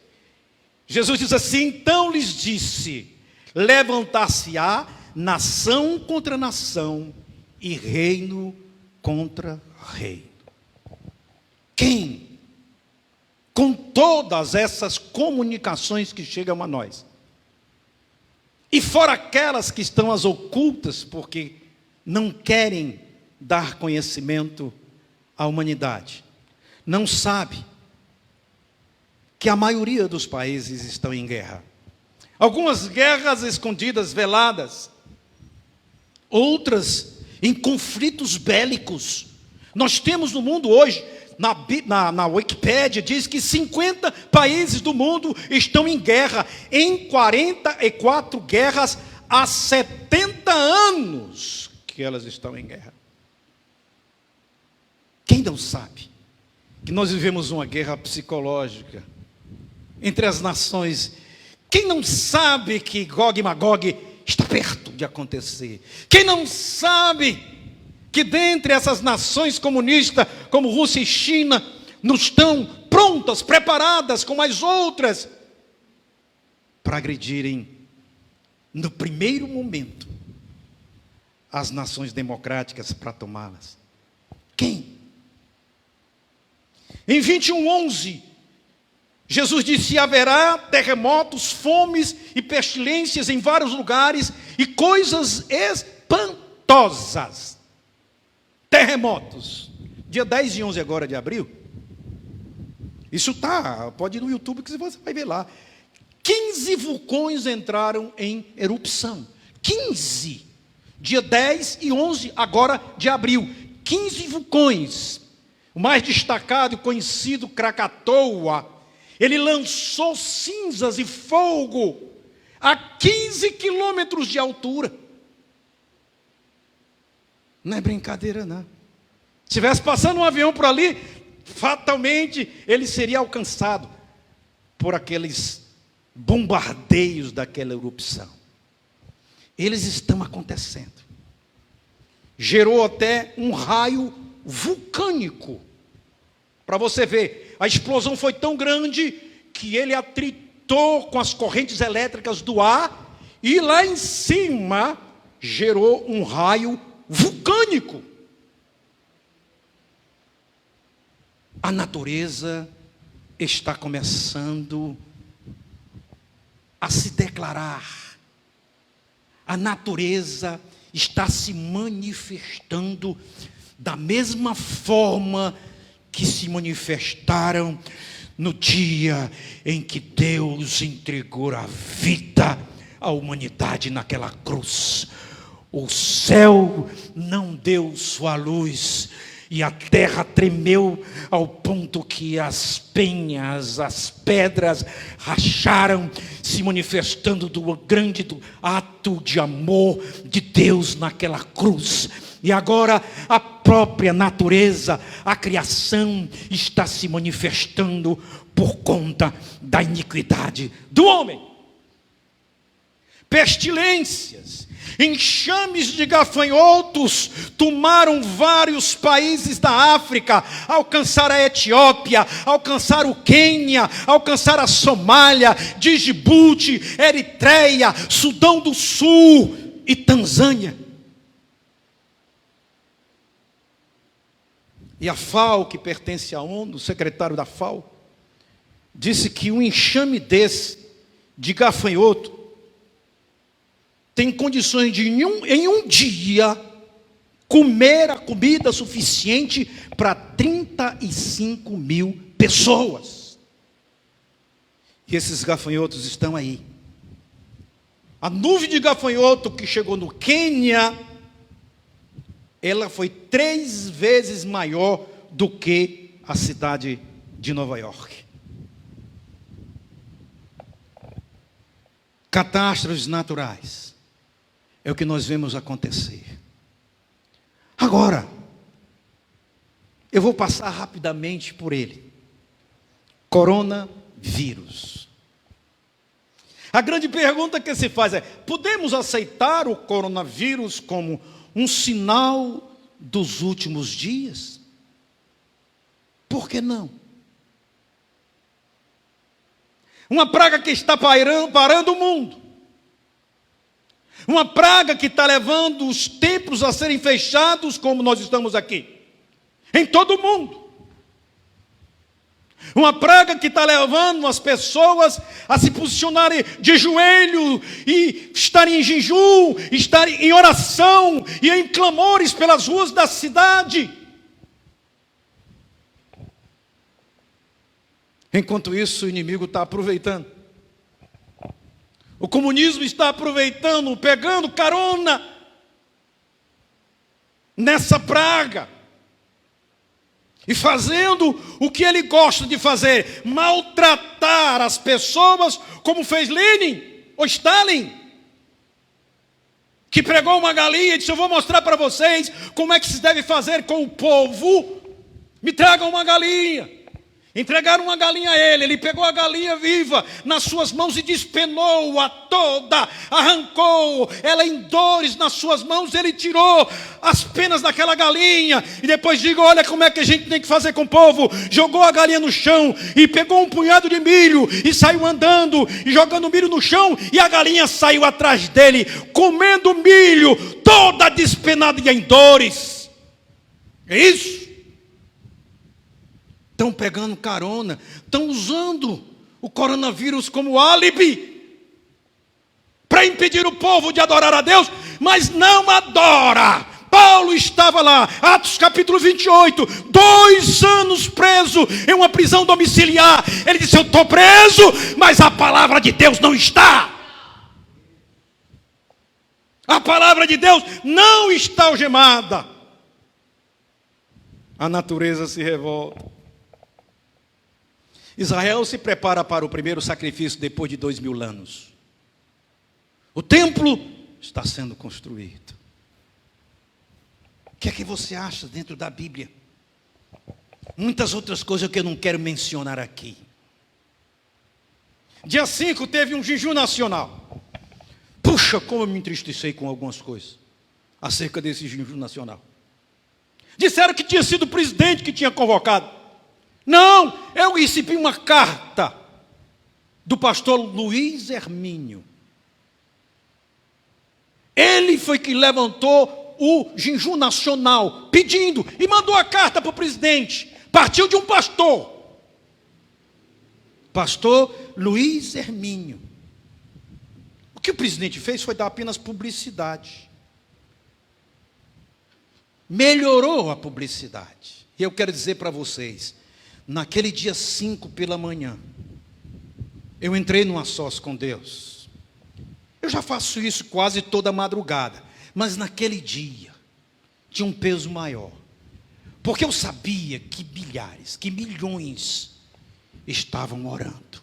Jesus diz assim: então lhes disse: levantar-se-á nação contra nação e reino contra reino. Quem, com todas essas comunicações que chegam a nós, e fora aquelas que estão às ocultas, porque não querem dar conhecimento à humanidade, não sabe que a maioria dos países estão em guerra. Algumas guerras escondidas, veladas, outras em conflitos bélicos. Nós temos no mundo hoje, na Wikipédia, diz que 50 países do mundo estão em guerra, em 44 guerras, há 70 anos que elas estão em guerra. Quem não sabe que nós vivemos uma guerra psicológica entre as nações? Quem não sabe que Gog e Magog está perto de acontecer? Quem não sabe que dentre essas nações comunistas, como Rússia e China, não estão prontas, preparadas, como as outras, para agredirem no primeiro momento, as nações democráticas para tomá-las? Quem? Em 21:11, Jesus disse: haverá terremotos, fomes e pestilências em vários lugares e coisas espantosas. Terremotos. Dia 10 e 11 agora de abril. Isso pode ir no YouTube que você vai ver lá. 15 vulcões entraram em erupção. 15. Dia 10 e 11 agora de abril. 15 vulcões. O mais destacado e conhecido, Krakatoa, ele lançou cinzas e fogo a 15 quilômetros de altura. Não é brincadeira, não. Se estivesse passando um avião por ali, fatalmente ele seria alcançado por aqueles bombardeios daquela erupção. Eles estão acontecendo. Gerou até um raio vulcânico. Para você ver, a explosão foi tão grande que ele atritou com as correntes elétricas do ar e lá em cima gerou um raio vulcânico. A natureza está começando a se declarar. A natureza está se manifestando da mesma forma que se manifestaram no dia em que Deus entregou a vida à humanidade naquela cruz. O céu não deu sua luz e a terra tremeu ao ponto que as penhas, as pedras racharam, se manifestando do grande ato de amor de Deus naquela cruz. E agora a própria natureza, a criação está se manifestando por conta da iniquidade do homem. Pestilências, enxames de gafanhotos tomaram vários países da África, alcançaram a Etiópia, alcançaram o Quênia, alcançaram a Somália, Djibouti, Eritreia, Sudão do Sul e Tanzânia. E a FAO, que pertence à ONU, o secretário da FAO, disse que um enxame desse, de gafanhoto, tem condições de, em um dia, comer a comida suficiente para 35 mil pessoas. E esses gafanhotos estão aí. A nuvem de gafanhoto que chegou no Quênia, ela foi 3 vezes maior do que a cidade de Nova York. Catástrofes naturais é o que nós vemos acontecer. Agora, eu vou passar rapidamente por ele. Coronavírus. A grande pergunta que se faz é: podemos aceitar o coronavírus como um sinal dos últimos dias? Por que não? Uma praga que está parando o mundo. Uma praga que está levando os templos a serem fechados, como nós estamos aqui, em todo o mundo. Uma praga que está levando as pessoas a se posicionarem de joelho e estarem em jejum, estarem em oração e em clamores pelas ruas da cidade. Enquanto isso, o inimigo está aproveitando. O comunismo está aproveitando, pegando carona nessa praga e fazendo o que ele gosta de fazer: maltratar as pessoas, como fez Lenin ou Stalin, que pregou uma galinha e disse: eu vou mostrar para vocês como é que se deve fazer com o povo. Me tragam uma galinha. Entregaram uma galinha a ele, ele pegou a galinha viva nas suas mãos e despenou-a toda, arrancou ela em dores nas suas mãos, ele tirou as penas daquela galinha, e depois digo, olha como é que a gente tem que fazer com o povo, jogou a galinha no chão, e pegou um punhado de milho, e saiu andando, e jogando milho no chão, e a galinha saiu atrás dele, comendo milho, toda despenada e em dores. É isso? Estão pegando carona, estão usando o coronavírus como álibi para impedir o povo de adorar a Deus, mas não adora. Paulo estava lá, Atos capítulo 28, 2 anos preso em uma prisão domiciliar. Ele disse, eu estou preso, mas a palavra de Deus não está. A palavra de Deus não está algemada. A natureza se revolta. Israel se prepara para o primeiro sacrifício depois de 2000 anos. O templo está sendo construído. O que é que você acha dentro da Bíblia? Muitas outras coisas que eu não quero mencionar aqui. Dia 5 teve um jejum nacional. Puxa, como eu me entristeci com algumas coisas acerca desse jejum nacional. Disseram que tinha sido o presidente que tinha convocado. Não, eu recebi uma carta do pastor Luiz Hermínio. Ele foi que levantou o jejum nacional, pedindo, e mandou a carta para o presidente. Partiu de um pastor. Pastor Luiz Hermínio. O que o presidente fez foi dar apenas publicidade. Melhorou a publicidade. E eu quero dizer para vocês, naquele dia 5 pela manhã, eu entrei numa sós com Deus. Eu já faço isso quase toda madrugada, mas naquele dia tinha um peso maior, porque eu sabia que milhares, que milhões estavam orando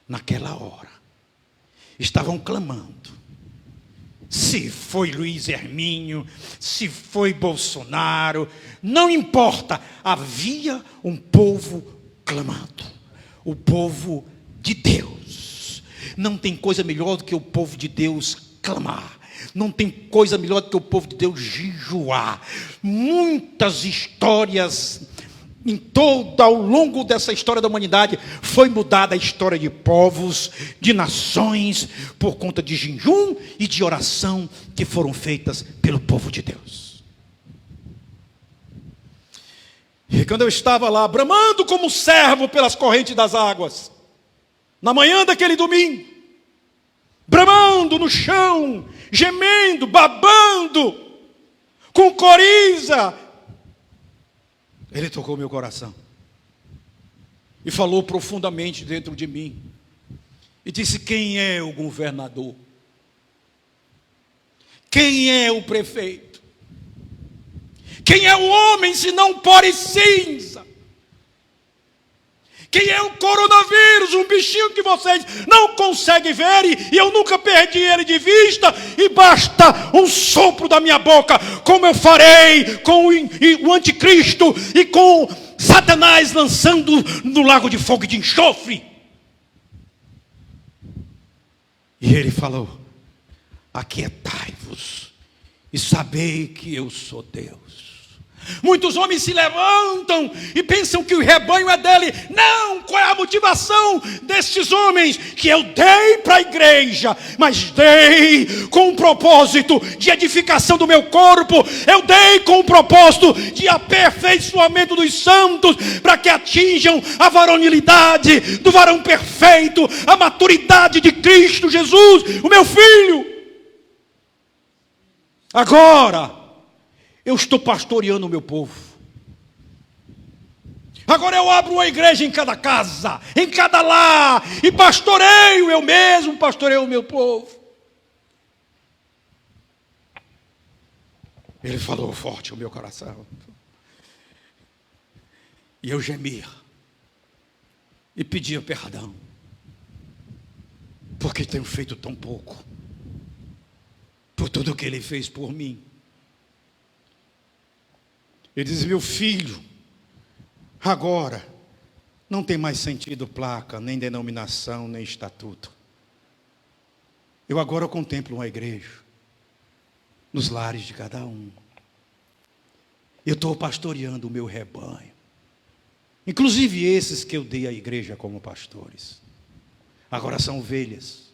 naquela hora, estavam clamando. Se foi Luiz Hermínio, se foi Bolsonaro, não importa, havia um povo clamando, o povo de Deus. Não tem coisa melhor do que o povo de Deus clamar, não tem coisa melhor do que o povo de Deus jejuar. Muitas histórias, ao longo dessa história da humanidade, foi mudada a história de povos, de nações, por conta de jejum e de oração que foram feitas pelo povo de Deus. E quando eu estava lá, bramando como servo pelas correntes das águas, na manhã daquele domingo, bramando no chão, gemendo, babando, com coriza, Ele tocou meu coração e falou profundamente dentro de mim e disse: quem é o governador? Quem é o prefeito? Quem é o homem senão pó e cinza? Quem é o coronavírus, um bichinho que vocês não conseguem ver, e eu nunca perdi ele de vista, e basta um sopro da minha boca, como eu farei com o anticristo e com Satanás lançando no lago de fogo e de enxofre. E ele falou: aquietai-vos e sabei que eu sou Deus. Muitos homens se levantam e pensam que o rebanho é dele. Não, qual é a motivação destes homens? Que eu dei para a igreja, mas dei com o propósito de edificação do meu corpo. Eu dei com o propósito de aperfeiçoamento dos santos, para que atinjam a varonilidade do varão perfeito, a maturidade de Cristo Jesus, o meu filho. Agora eu estou pastoreando o meu povo. Agora eu abro uma igreja em cada casa, em cada lar, e pastoreio eu mesmo, pastoreio o meu povo. Ele falou forte o meu coração. E eu gemia e pedia perdão, porque tenho feito tão pouco por tudo que Ele fez por mim. Ele diz: meu filho, agora Não tem mais sentido placa, nem denominação, nem estatuto. Eu agora contemplo uma igreja nos lares de cada um. Eu estou pastoreando o meu rebanho. Inclusive esses que eu dei à igreja como pastores. Agora são ovelhas.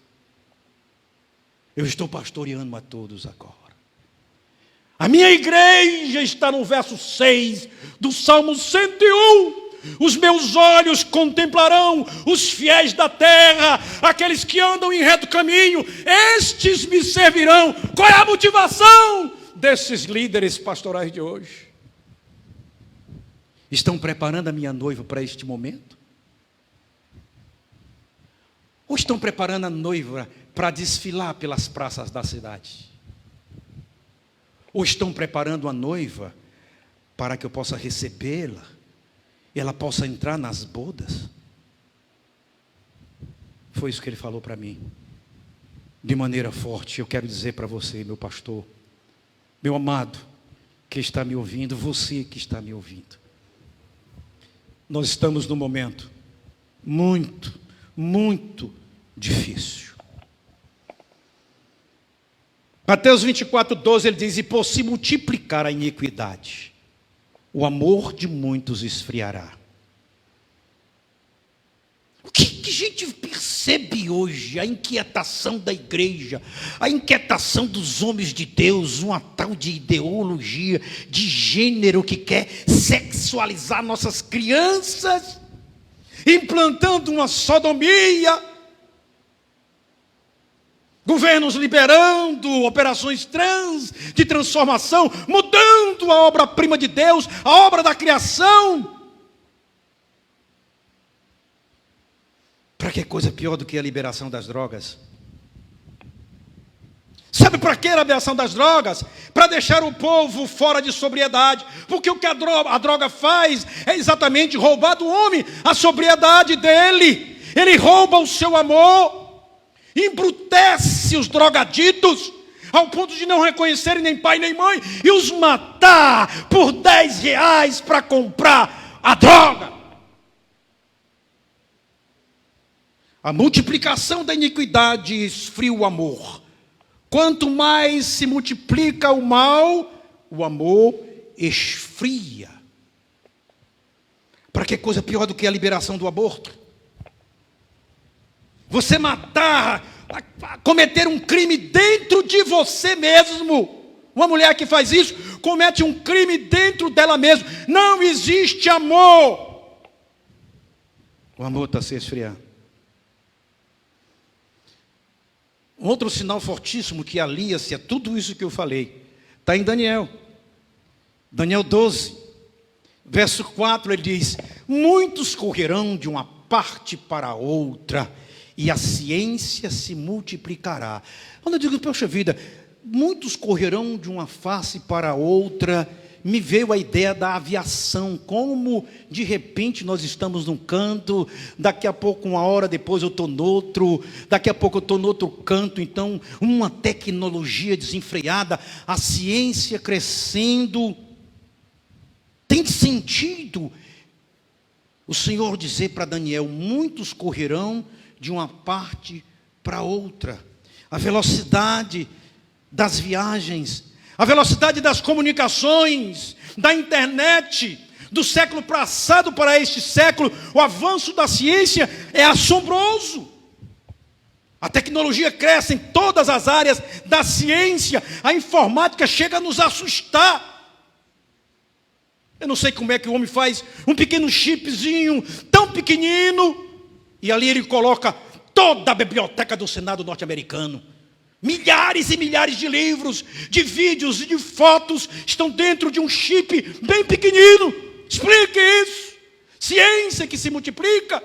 Eu estou pastoreando a todos agora. A minha igreja está no verso 6 do Salmo 101. Os meus olhos contemplarão os fiéis da terra, aqueles que andam em reto caminho, estes me servirão. Qual é a motivação desses líderes pastorais de hoje? Estão preparando a minha noiva para este momento? Ou estão preparando a noiva para desfilar pelas praças da cidade? Ou estão preparando a noiva para que eu possa recebê-la e ela possa entrar nas bodas? Foi isso que ele falou para mim, de maneira forte. Eu quero dizer para você, meu pastor, meu amado, que está me ouvindo, você que está me ouvindo, nós estamos num momento muito, muito difícil. Mateus 24:12, ele diz: e por se multiplicar a iniquidade, o amor de muitos esfriará. O que a gente percebe hoje? A inquietação da igreja, a inquietação dos homens de Deus, uma tal de ideologia de gênero que quer sexualizar nossas crianças, implantando uma sodomia, governos liberando operações de transformação, mudando a obra-prima de Deus, a obra da criação. Para que coisa pior do que a liberação das drogas? Sabe para que a liberação das drogas? Para deixar o povo fora de sobriedade. Porque o que a droga faz é exatamente roubar do homem a sobriedade dele. Ele rouba o seu amor, embrutece os drogaditos, ao ponto de não reconhecerem nem pai nem mãe, e os matar por R$10 para comprar a droga. A multiplicação da iniquidade esfria o amor. Quanto mais se multiplica o mal, o amor esfria. Para que coisa pior do que a liberação do aborto? Você matar, cometer um crime dentro de você mesmo. Uma mulher que faz isso, comete um crime dentro dela mesma. Não existe amor. O amor está se esfriando. Um outro sinal fortíssimo que alia-se a tudo isso que eu falei, está em Daniel. Daniel 12, verso 4, ele diz: muitos correrão de uma parte para outra, e a ciência se multiplicará. Quando eu digo, poxa vida, muitos correrão de uma face para outra, me veio a ideia da aviação, como de repente nós estamos num canto, daqui a pouco, uma hora depois eu estou no outro, daqui a pouco eu estou no outro canto. Então, uma tecnologia desenfreada, a ciência crescendo. Tem sentido o Senhor dizer para Daniel: muitos correrão de uma parte para outra. A velocidade das viagens, a velocidade das comunicações, da internet, do século passado para este século, o avanço da ciência é assombroso. A tecnologia cresce em todas as áreas da ciência, a informática chega a nos assustar. Eu não sei como é que o homem faz um pequeno chipzinho, tão pequenino, e ali ele coloca toda a biblioteca do Senado norte-americano. Milhares e milhares de livros, de vídeos e de fotos estão dentro de um chip bem pequenino. Explique isso. Ciência que se multiplica.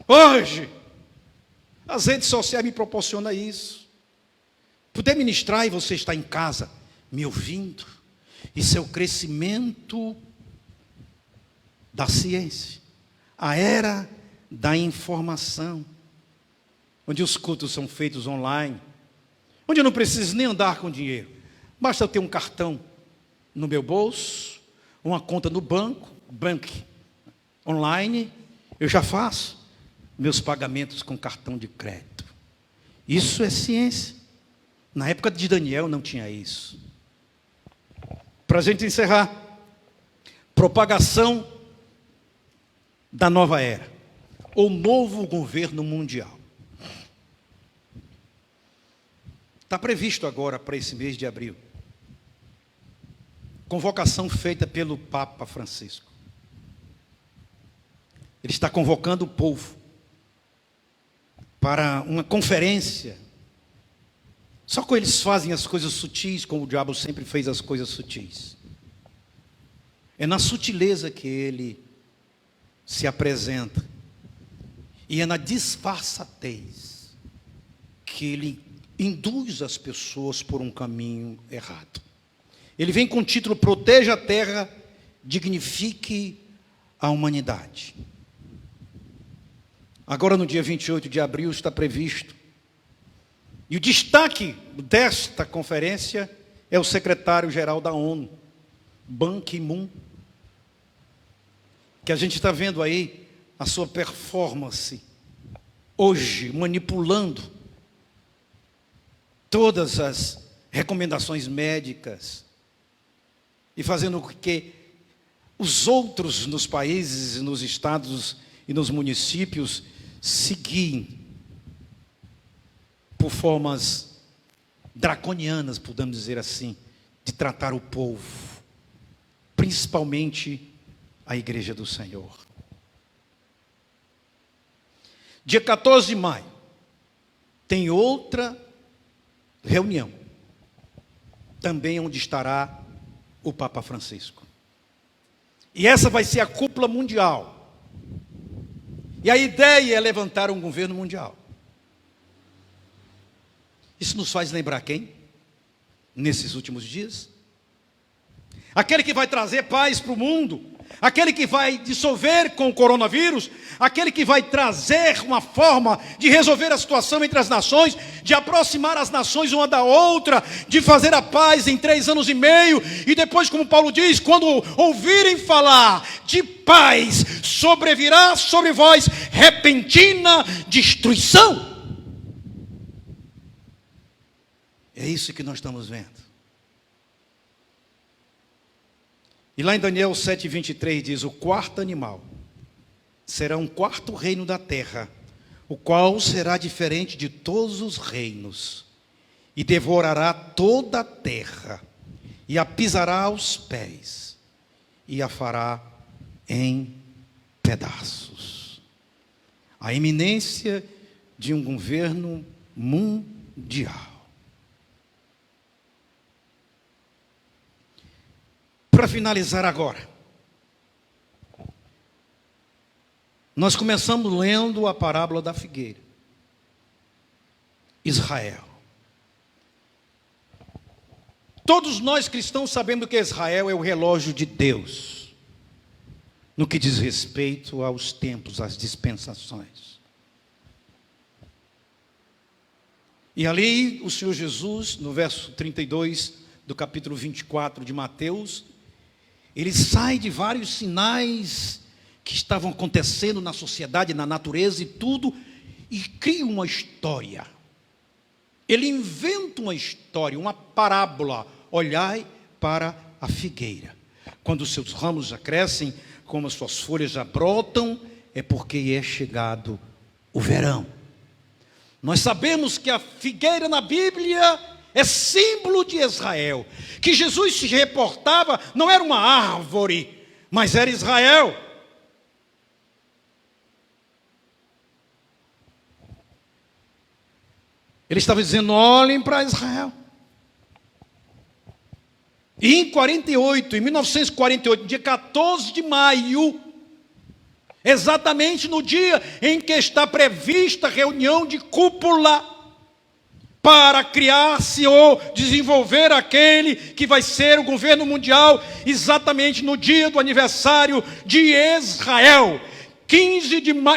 Hoje, as redes sociais me proporcionam isso. Poder ministrar e você está em casa me ouvindo. Isso é o crescimento da ciência. A era da informação. Onde os cultos são feitos online, onde eu não preciso nem andar com dinheiro, basta eu ter um cartão no meu bolso, uma conta no banco, bank online, eu já faço meus pagamentos com cartão de crédito. Isso é ciência. Na época de Daniel não tinha isso. Para a gente encerrar, propagação da nova era, ou novo governo mundial. Está previsto agora para esse mês de abril, convocação feita pelo Papa Francisco. Ele está convocando o povo para uma conferência. Só que eles fazem as coisas sutis, como o diabo sempre fez as coisas sutis. É na sutileza que ele se apresenta. E é na disfarçatez que ele induz as pessoas por um caminho errado. Ele vem com o título: Proteja a Terra, Dignifique a Humanidade. Agora, no dia 28 de abril, está previsto. E o destaque desta conferência é o secretário-geral da ONU, Ban Ki-moon, que a gente está vendo aí a sua performance hoje, manipulando todas as recomendações médicas e fazendo com que os outros nos países, nos estados e nos municípios se guiem por formas draconianas, podemos dizer assim, de tratar o povo, principalmente a Igreja do Senhor. Dia 14 de maio, tem outra reunião, também onde estará o Papa Francisco. E essa vai ser a cúpula mundial. E a ideia é levantar um governo mundial. Isso nos faz lembrar quem? Nesses últimos dias? Aquele que vai trazer paz para o mundo, aquele que vai dissolver com o coronavírus, aquele que vai trazer uma forma de resolver a situação entre as nações, de aproximar as nações uma da outra, de fazer a paz em 3 anos e meio, e depois, como Paulo diz, quando ouvirem falar de paz, sobrevirá sobre vós repentina destruição. É isso que nós estamos vendo. E lá em Daniel 7:23 diz: o quarto animal será um quarto reino da terra, o qual será diferente de todos os reinos, e devorará toda a terra, e a pisará aos pés, e a fará em pedaços. A iminência de um governo mundial. Para finalizar agora, nós começamos lendo a parábola da figueira. Israel. Todos nós cristãos sabemos que Israel é o relógio de Deus, no que diz respeito aos tempos, às dispensações. E ali o Senhor Jesus, no verso 32 do capítulo 24 de Mateus, ele sai de vários sinais que estavam acontecendo na sociedade, na natureza e tudo, e cria uma história. Ele inventa uma história, uma parábola. Olhai para a figueira. Quando os seus ramos já crescem, como as suas folhas já brotam, é porque é chegado o verão. Nós sabemos que a figueira na Bíblia é símbolo de Israel. Que Jesus se reportava, não era uma árvore, mas era Israel. Ele estava dizendo: olhem para Israel. E em 1948, dia 14 de maio, exatamente no dia em que está prevista a reunião de cúpula, para criar-se ou desenvolver aquele que vai ser o governo mundial, exatamente no dia do aniversário de Israel,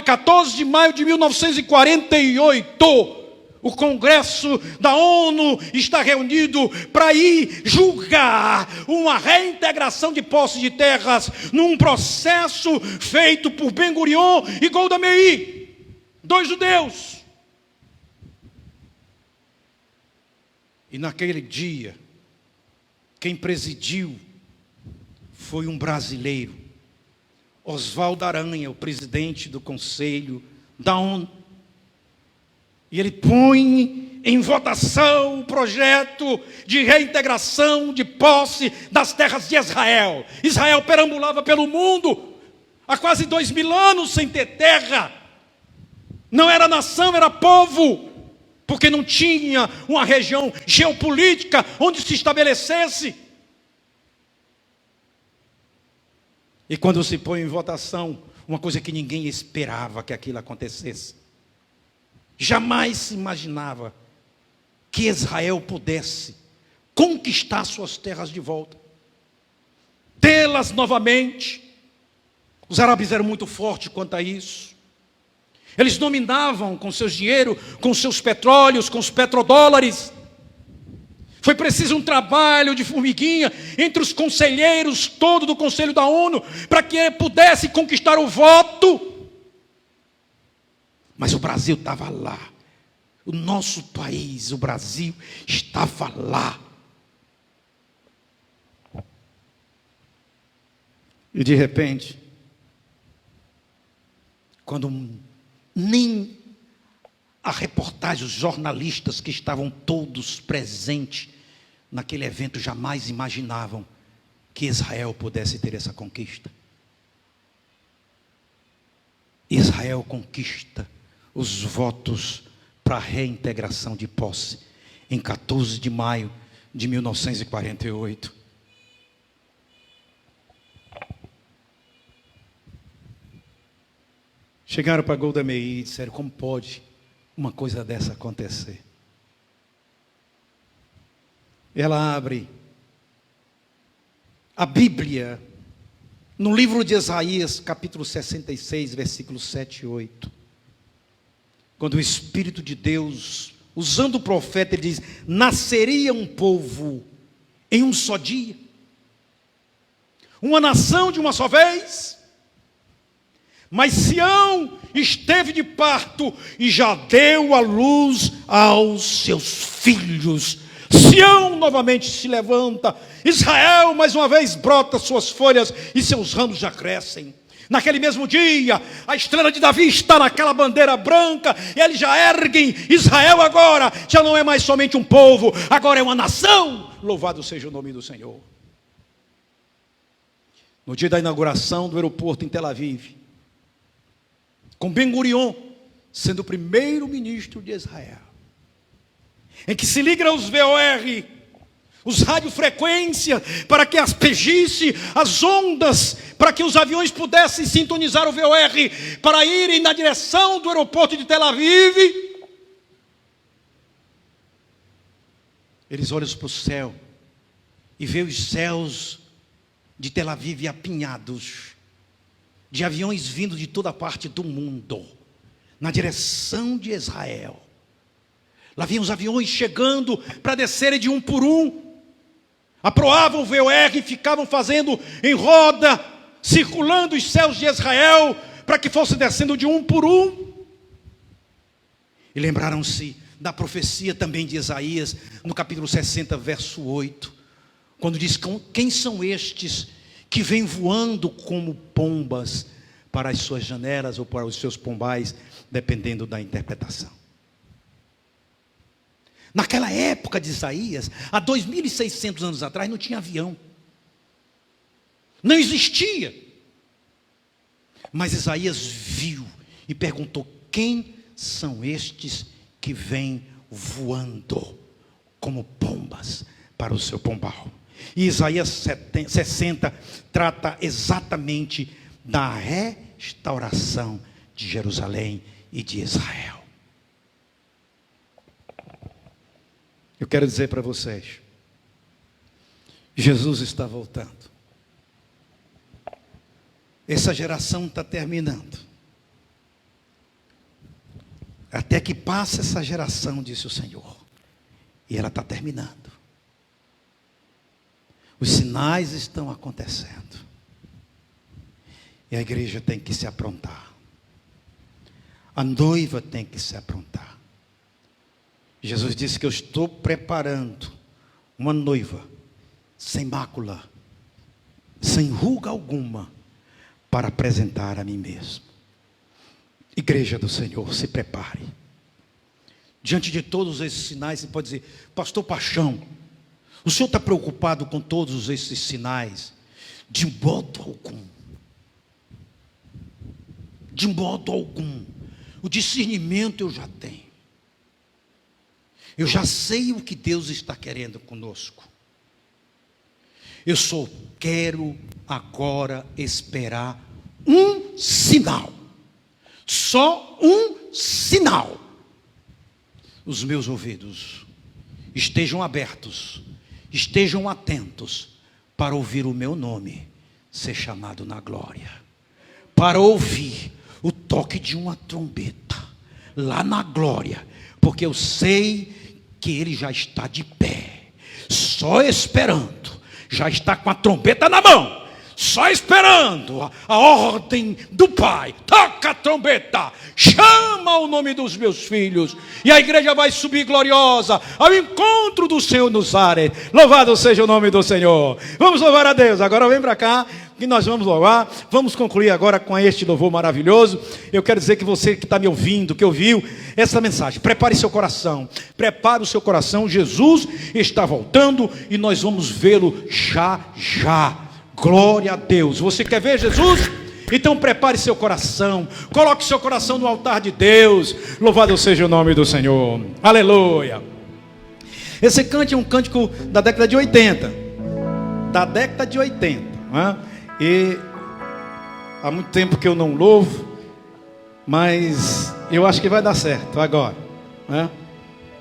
14 de maio de 1948, O Congresso da ONU está reunido para ir julgar uma reintegração de posse de terras num processo feito por Ben-Gurion e Golda Meir, 2 judeus. E naquele dia, quem presidiu foi um brasileiro, Oswaldo Aranha, o presidente do Conselho da ONU. E ele põe em votação o projeto de reintegração de posse das terras de Israel. Israel perambulava pelo mundo há quase 2000 anos sem ter terra. Não era nação, era povo, porque não tinha uma região geopolítica onde se estabelecesse. E quando se põe em votação, uma coisa que ninguém esperava que aquilo acontecesse. Jamais se imaginava que Israel pudesse conquistar suas terras de volta, tê-las novamente. Os árabes eram muito fortes quanto a isso. Eles dominavam com seus dinheiro, com seus petróleos, com os petrodólares. Foi preciso um trabalho de formiguinha entre os conselheiros todos do Conselho da ONU para que ele pudesse conquistar o voto. Mas o Brasil estava lá. O nosso país, o Brasil, estava lá. E de repente, quando nem a reportagem, os jornalistas que estavam todos presentes naquele evento jamais imaginavam que Israel pudesse ter essa conquista. Israel conquista os votos para a reintegração de posse em 14 de maio de 1948. Chegaram para Golda Meir e disseram: como pode uma coisa dessa acontecer? Ela abre a Bíblia no livro de Isaías, capítulo 66, versículos 7 e 8. Quando o Espírito de Deus, usando o profeta, ele diz: nasceria um povo em um só dia, uma nação de uma só vez. Mas Sião esteve de parto e já deu à luz aos seus filhos. Sião novamente se levanta, Israel mais uma vez brota suas folhas e seus ramos já crescem. Naquele mesmo dia, a estrela de Davi está naquela bandeira branca, e eles já erguem Israel agora, já não é mais somente um povo, agora é uma nação. Louvado seja o nome do Senhor. No dia da inauguração do aeroporto em Tel Aviv, com Ben-Gurion sendo o primeiro ministro de Israel, em que se liga aos VOR, os radiofrequências, para que aspergisse as ondas, para que os aviões pudessem sintonizar o VOR, para irem na direção do aeroporto de Tel Aviv. Eles olham para o céu e veem os céus de Tel Aviv apinhados de aviões vindo de toda parte do mundo, na direção de Israel. Lá vinham os aviões chegando para descerem de um por um, aproavam o VOR e ficavam fazendo em roda, circulando os céus de Israel, para que fosse descendo de um por um. E lembraram-se da profecia também de Isaías, no capítulo 60, verso 8, quando diz: quem são estes que vêm voando como pombas para as suas janelas ou para os seus pombais, dependendo da interpretação. Naquela época de Isaías, há 2.600 anos atrás, não tinha avião. Não existia. Mas Isaías viu e perguntou: quem são estes que vêm voando como pombas para o seu pombal? E Isaías 60 trata exatamente da restauração de Jerusalém e de Israel. Eu quero dizer para vocês, Jesus está voltando. Essa geração está terminando. Até que passe essa geração, disse o Senhor. E ela está terminando. Os sinais estão acontecendo. E a igreja tem que se aprontar. A noiva tem que se aprontar. Jesus disse que eu estou preparando uma noiva sem mácula, sem ruga alguma, para apresentar a mim mesmo. Igreja do Senhor, se prepare. Diante de todos esses sinais, você pode dizer: pastor Paixão, o senhor está preocupado com todos esses sinais? De modo algum. De modo algum. O discernimento eu já tenho. Eu já sei o que Deus está querendo conosco. Eu só quero agora esperar um sinal. Só um sinal. Os meus ouvidos estejam abertos, estejam atentos para ouvir o meu nome ser chamado na glória. Para ouvir o toque de uma trombeta lá na glória. Porque eu sei que ele já está de pé, só esperando, já está com a trombeta na mão, só esperando a ordem do Pai. Toca a trombeta, chama o nome dos meus filhos, e a igreja vai subir gloriosa ao encontro do Senhor nos ares. Louvado seja o nome do Senhor. Vamos louvar a Deus. Agora vem para cá, que nós vamos louvar. Vamos concluir agora com este louvor maravilhoso. Eu quero dizer que você que está me ouvindo, que ouviu essa mensagem, prepare seu coração, prepare o seu coração. Jesus está voltando e nós vamos vê-lo já já. Glória a Deus. Você quer ver Jesus? Então prepare seu coração, coloque seu coração no altar de Deus. Louvado seja o nome do Senhor. Aleluia. Esse cântico é um cântico da década de 80. Da década de 80, não é? E há muito tempo que eu não louvo, mas eu acho que vai dar certo agora, né?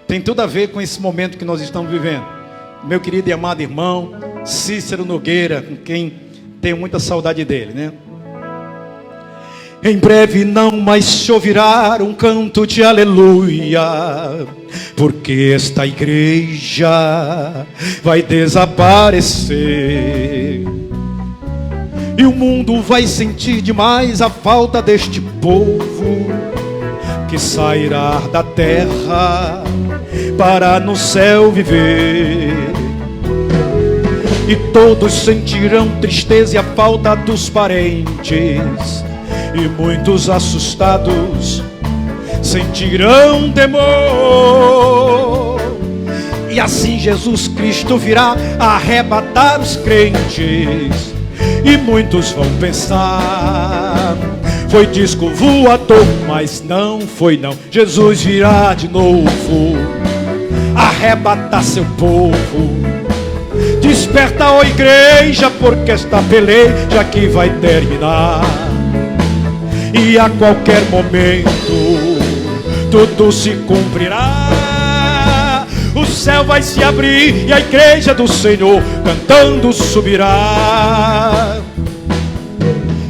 Tem tudo a ver com esse momento que nós estamos vivendo. Meu querido e amado irmão Cícero Nogueira, com quem tenho muita saudade dele, né? Em breve não mais se ouvirá um canto de aleluia, porque esta igreja vai desaparecer. E o mundo vai sentir demais a falta deste povo que sairá da terra para no céu viver. E todos sentirão tristeza e a falta dos parentes, e muitos assustados sentirão temor. E assim Jesus Cristo virá arrebatar os crentes, e muitos vão pensar: foi disco voador, mas não foi não. Jesus virá de novo arrebatar seu povo. Desperta, ó igreja, porque esta peleja aqui vai terminar. E a qualquer momento tudo se cumprirá. O céu vai se abrir e a igreja do Senhor cantando subirá.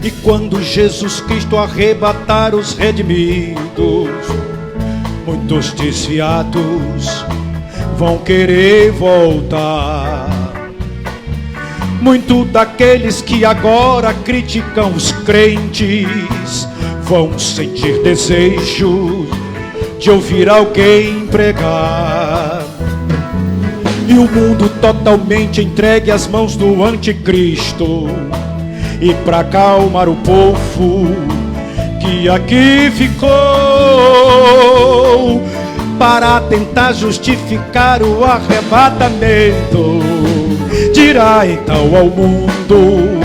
E quando Jesus Cristo arrebatar os redimidos, muitos desviados vão querer voltar. Muito daqueles que agora criticam os crentes vão sentir desejo de ouvir alguém pregar. E o mundo totalmente entregue às mãos do anticristo. E para acalmar o povo que aqui ficou, para tentar justificar o arrebatamento, dirá então ao mundo: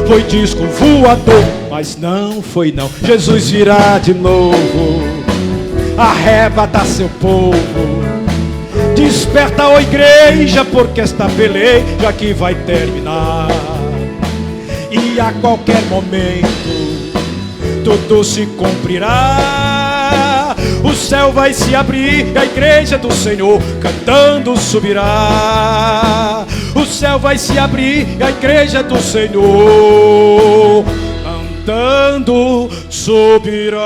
foi disco voador, mas não foi não. Jesus virá de novo arrebatar seu povo. Desperta, ó igreja, porque esta peleja aqui vai terminar. E a qualquer momento tudo se cumprirá. O céu vai se abrir e a igreja do Senhor cantando subirá. O céu vai se abrir e a igreja do Senhor cantando subirá.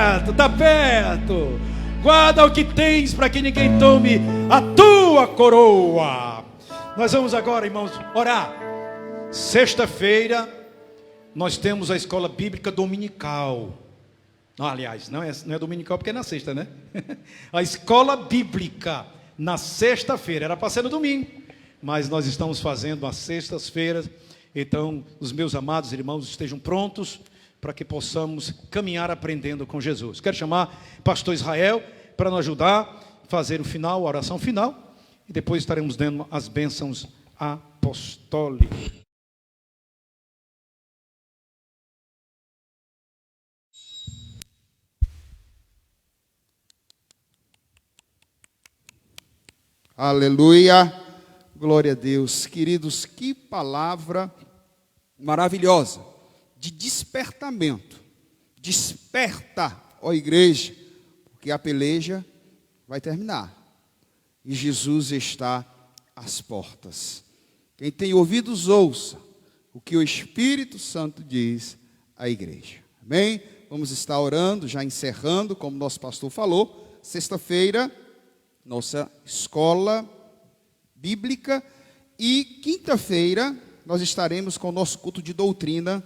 perto, está perto. Guarda o que tens para que ninguém tome a tua coroa. Nós vamos agora, irmãos, orar. Sexta-feira nós temos a escola bíblica dominical. Aliás, não é dominical porque é na sexta, né? A escola bíblica na sexta-feira, era para ser no domingo, mas nós estamos fazendo às sextas-feiras. Então, os meus amados irmãos estejam prontos para que possamos caminhar aprendendo com Jesus. Quero chamar pastor Israel para nos ajudar a fazer o final, a oração final, e depois estaremos dando as bênçãos apostólicas. Aleluia, glória a Deus. Queridos, que palavra maravilhosa, de despertamento. Desperta, ó igreja, porque a peleja vai terminar, e Jesus está às portas. Quem tem ouvidos, ouça o que o Espírito Santo diz à igreja. Amém? Vamos estar orando, já encerrando, como nosso pastor falou, sexta-feira, nossa escola bíblica, e quinta-feira nós estaremos com o nosso culto de doutrina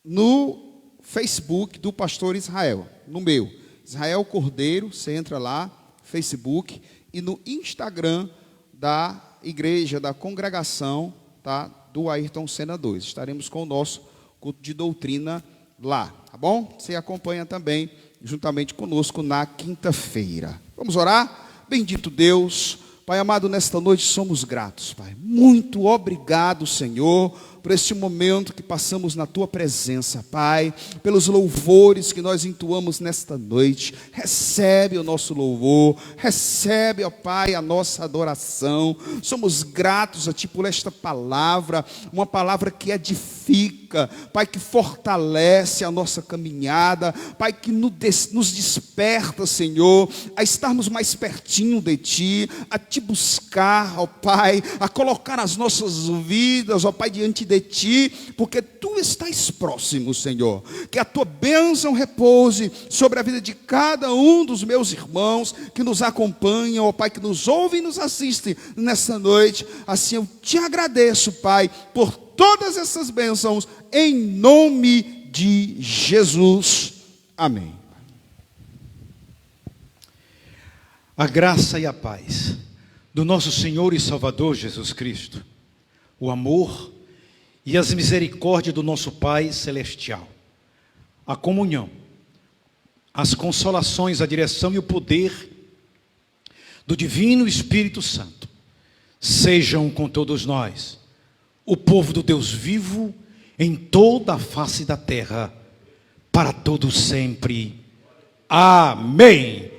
no Facebook do pastor Israel, no meu, Israel Cordeiro. Você entra lá, Facebook, e no Instagram da igreja, da congregação, tá, do Ayrton Senna 2, estaremos com o nosso culto de doutrina lá, tá bom? Você acompanha também, juntamente conosco, na quinta-feira. Vamos orar? Bendito Deus, Pai amado, nesta noite somos gratos, Pai. Muito obrigado, Senhor, por este momento que passamos na Tua presença, Pai, pelos louvores que nós entoamos nesta noite. Recebe o nosso louvor, recebe, ó Pai, a nossa adoração. Somos gratos a Ti por esta palavra, uma palavra que edifica, Pai, que fortalece a nossa caminhada, Pai, que nos desperta, Senhor, a estarmos mais pertinho de Ti, a Te buscar, ó Pai, a colocar as nossas vidas, ó Pai, diante de Ti, porque Tu estás próximo, Senhor. Que a Tua bênção repouse sobre a vida de cada um dos meus irmãos que nos acompanham, ó Pai, que nos ouve e nos assiste nessa noite. Assim eu Te agradeço, Pai, por todas essas bênçãos, em nome de Jesus. Amém. A graça e a paz do nosso Senhor e Salvador Jesus Cristo, o amor e as misericórdias do nosso Pai Celestial, a comunhão, as consolações, a direção e o poder do Divino Espírito Santo, sejam com todos nós, o povo do Deus vivo, em toda a face da terra, para todos sempre. Amém.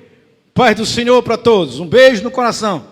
Paz do Senhor para todos. Um beijo no coração.